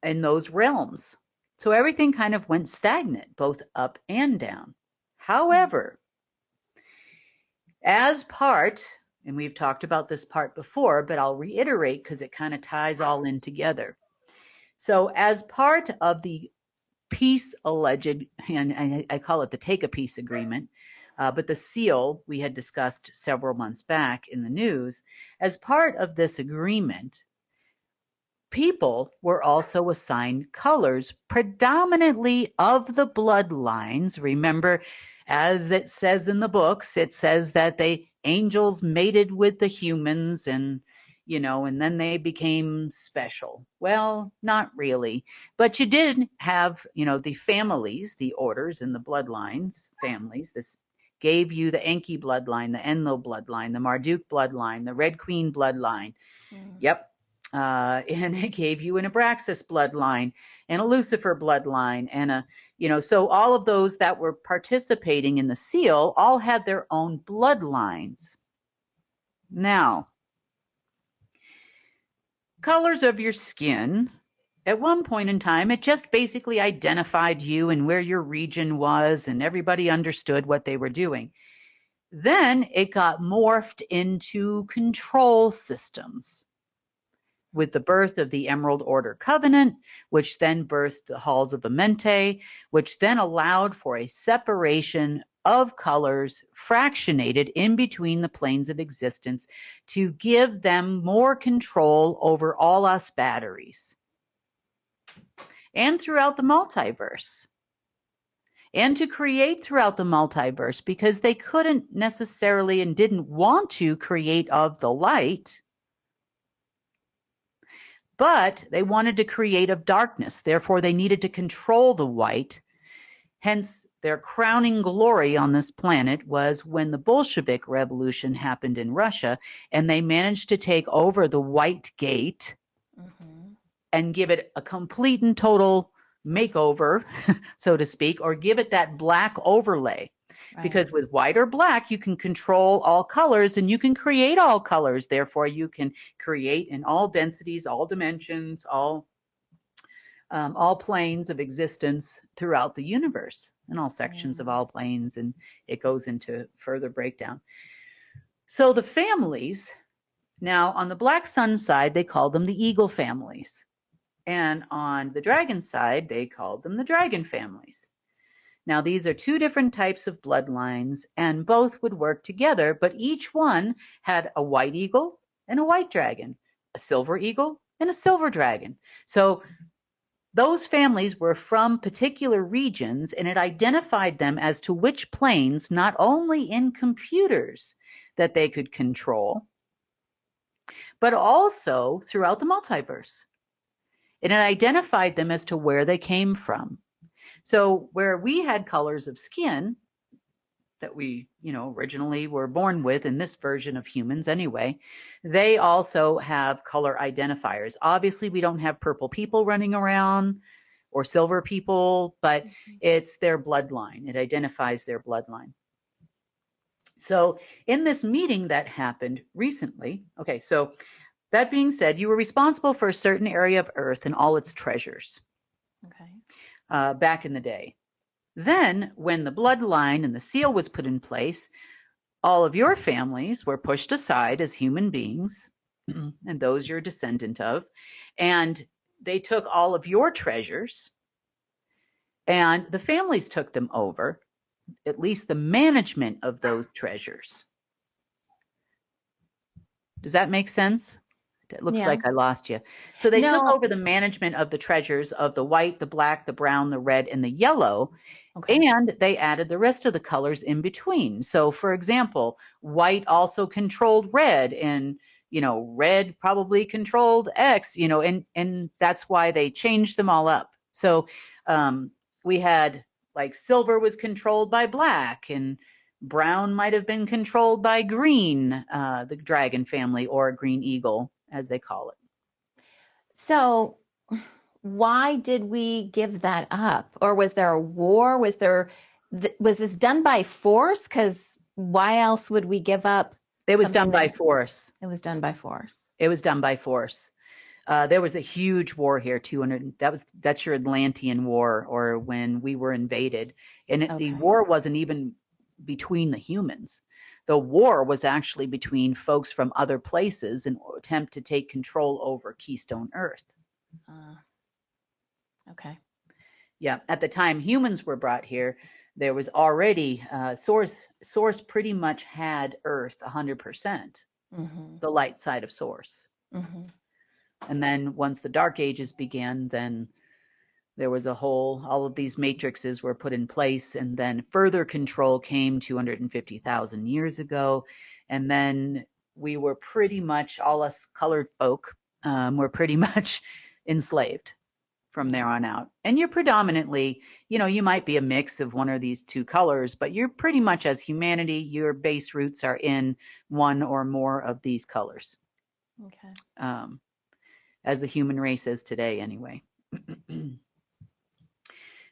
in those realms. So everything kind of went stagnant, both up and down. However, as part, and we've talked about this part before, but I'll reiterate because it kind of ties all in together. So as part of the peace alleged, and I call it the take a peace agreement, but the seal we had discussed several months back in the news, as part of this agreement, people were also assigned colors predominantly of the bloodlines. Remember, as it says in the books, it says that the angels mated with the humans and then they became special. Well, not really. But you did have, the families, the orders and the bloodlines, families. This gave you the Enki bloodline, the Enlil bloodline, the Marduk bloodline, the Red Queen bloodline. Yep. And it gave you an Abraxas bloodline and a Lucifer bloodline and so all of those that were participating in the seal all had their own bloodlines. Now, colors of your skin, at one point in time, it just basically identified you and where your region was, and everybody understood what they were doing. Then it got morphed into control systems with the birth of the Emerald Order Covenant, which then birthed the Halls of Amente, which then allowed for a separation of colors fractionated in between the planes of existence to give them more control over all us batteries and throughout the multiverse, and to create throughout the multiverse, because they couldn't necessarily and didn't want to create of the light, but they wanted to create of darkness. Therefore, they needed to control the white. Hence, their crowning glory on this planet was when the Bolshevik Revolution happened in Russia, and they managed to take over the White Gate and give it a complete and total makeover, so to speak, or give it that black overlay. Right. Because with white or black, you can control all colors and you can create all colors. Therefore, you can create in all densities, all dimensions, all planes of existence throughout the universe, and all sections of all planes, and it goes into further breakdown. So the families Now, on the black sun side, they called them the eagle families. And on the dragon side, they called them the dragon families. Now, these are two different types of bloodlines, and both would work together, but each one had a white eagle and a white dragon, a silver eagle and a silver dragon. So those families were from particular regions, and it identified them as to which planes, not only in computers that they could control, but also throughout the multiverse. And it identified them as to where they came from. So where we had colors of skin that we, originally were born with in this version of humans anyway, they also have color identifiers. Obviously, we don't have purple people running around or silver people, but it's their bloodline. It identifies their bloodline. So in this meeting that happened recently, okay, so that being said, you were responsible for a certain area of Earth and all its treasures. Okay. Back in the day. Then, when the bloodline and the seal was put in place, all of your families were pushed aside as human beings, and those you're a descendant of, and they took all of your treasures, and the families took them over, at least the management of those treasures. Does that make sense? It looks like I lost you. So they took over the management of the treasures of the white, the black, the brown, the red, and the yellow, and they added the rest of the colors in between. So, for example, white also controlled red, and red probably controlled X, and that's why they changed them all up. So we had like silver was controlled by black, and brown might have been controlled by green, the dragon family, or green eagle, as they call it. So why did we give that up? Or was there a war? Was this done by force? Because why else would we give up? It was done by force. It was done by force. It was done by force. There was a huge war here, 200. That's your Atlantean War, or when we were invaded. And the war wasn't even between the humans. The war was actually between folks from other places in an attempt to take control over Keystone Earth. Okay. Yeah. At the time humans were brought here, there was already Source pretty much had Earth 100%, the light side of Source. And then once the Dark Ages began, then there was all of these matrices were put in place, and then further control came 250,000 years ago. And then we were pretty much, all us colored folk, were pretty much enslaved from there on out. And you're predominantly, you might be a mix of one of these two colors, but you're pretty much, as humanity, your base roots are in one or more of these colors. Okay. As the human race is today anyway.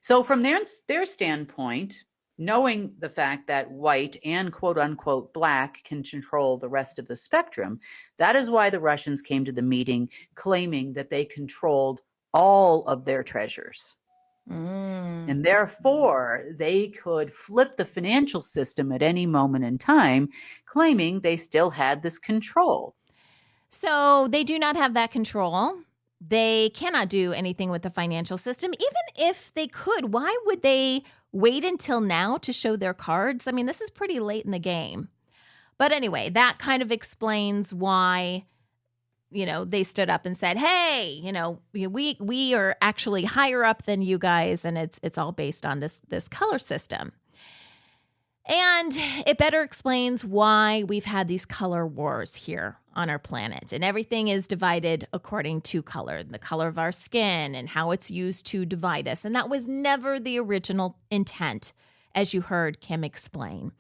So from their standpoint, knowing the fact that white and quote unquote black can control the rest of the spectrum, that is why the Russians came to the meeting claiming that they controlled all of their treasures. And therefore, they could flip the financial system at any moment in time, claiming they still had this control. So they do not have that control. They cannot do anything with the financial system. Even if they could, why would they wait until now to show their cards? I mean, this is pretty late in the game. But anyway, that kind of explains why, they stood up and said, hey, we are actually higher up than you guys, and it's all based on this color system. And it better explains why we've had these color wars here on our planet. And everything is divided according to color, the color of our skin and how it's used to divide us. And that was never the original intent, as you heard Kim explain.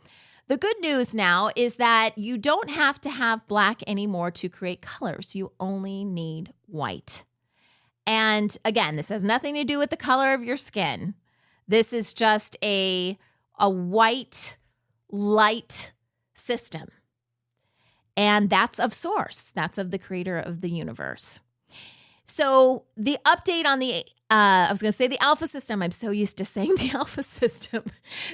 The good news now is that you don't have to have black anymore to create colors. You only need white. And again, this has nothing to do with the color of your skin. This is just a white light system. And that's of Source. That's of the creator of the universe. So the update on the I was going to say the alpha system. I'm so used to saying the alpha system.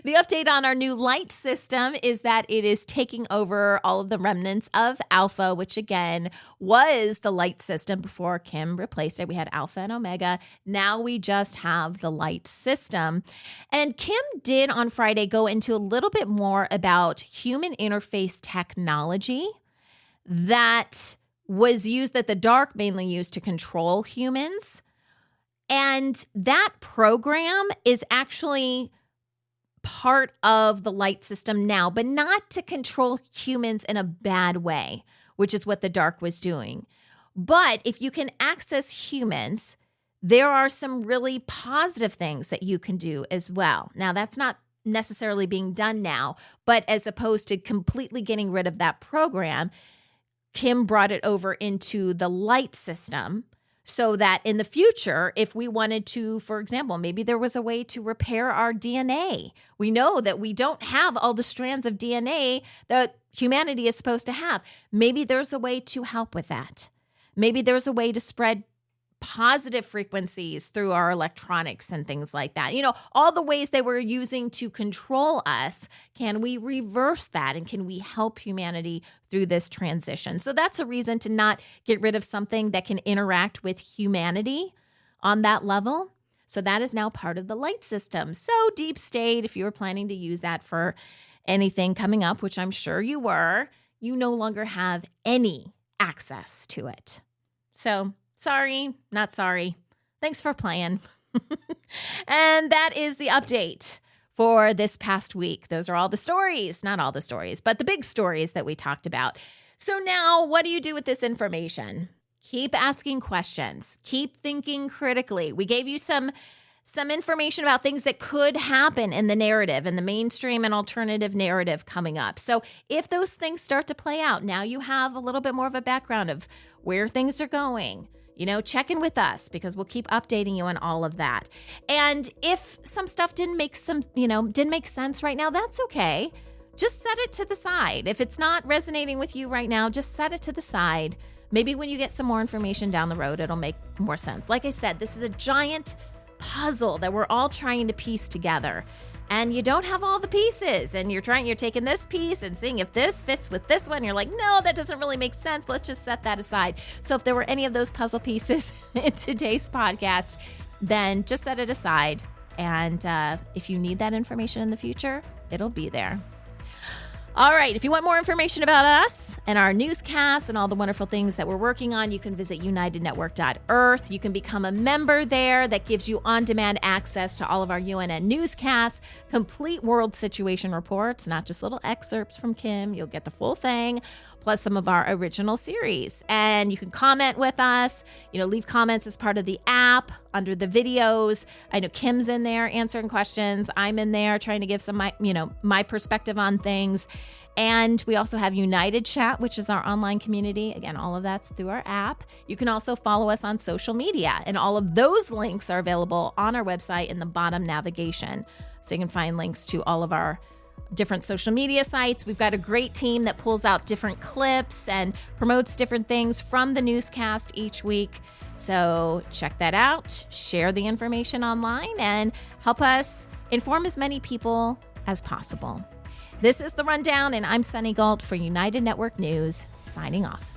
The update on our new light system is that it is taking over all of the remnants of alpha, which again was the light system before Kim replaced it. We had alpha and omega. Now we just have the light system. And Kim did on Friday go into a little bit more about human interface technology that was used, that the dark mainly used to control humans. And that program is actually part of the light system now, but not to control humans in a bad way, which is what the dark was doing. But if you can access humans, there are some really positive things that you can do as well. Now, that's not necessarily being done now, but as opposed to completely getting rid of that program, Kim brought it over into the light system. So that in the future, if we wanted to, for example, maybe there was a way to repair our DNA. We know that we don't have all the strands of DNA that humanity is supposed to have. Maybe there's a way to help with that. Maybe there's a way to spread positive frequencies through our electronics and things like that. You know, all the ways they were using to control us, can we reverse that? And can we help humanity through this transition? So that's a reason to not get rid of something that can interact with humanity on that level. So that is now part of the light system. So deep state, if you were planning to use that for anything coming up, which I'm sure you were, you no longer have any access to it. So sorry, not sorry. Thanks for playing. And that is the update for this past week. Those are all the stories, not all the stories, but the big stories that we talked about. So now what do you do with this information? Keep asking questions. Keep thinking critically. We gave you some information about things that could happen in the narrative, in the mainstream and alternative narrative coming up. So if those things start to play out, now you have a little bit more of a background of where things are going. You know, check in with us because we'll keep updating you on all of that. And if some stuff didn't make sense right now, that's okay. Just set it to the side. If it's not resonating with you right now, just set it to the side. Maybe when you get some more information down the road, it'll make more sense. Like I said, this is a giant puzzle that we're all trying to piece together. And you don't have all the pieces, and you're taking this piece and seeing if this fits with this one. You're like, no, that doesn't really make sense. Let's just set that aside. So if there were any of those puzzle pieces in today's podcast, then just set it aside. And if you need that information in the future, it'll be there. All right, if you want more information about us and our newscasts and all the wonderful things that we're working on, you can visit unitednetwork.earth. You can become a member there. That gives you on-demand access to all of our UNN newscasts, complete world situation reports, not just little excerpts from Kim. You'll get the full thing, plus some of our original series. And you can comment with us, leave comments as part of the app under the videos. I know Kim's in there answering questions. I'm in there trying to give some my perspective on things. And we also have United Chat, which is our online community. Again, all of that's through our app. You can also follow us on social media, and all of those links are available on our website in the bottom navigation. So you can find links to all of our different social media sites. We've got a great team that pulls out different clips and promotes different things from the newscast each week. So check that out, share the information online, and help us inform as many people as possible. This is The Rundown, and I'm Sunny Galt for United Network News, signing off.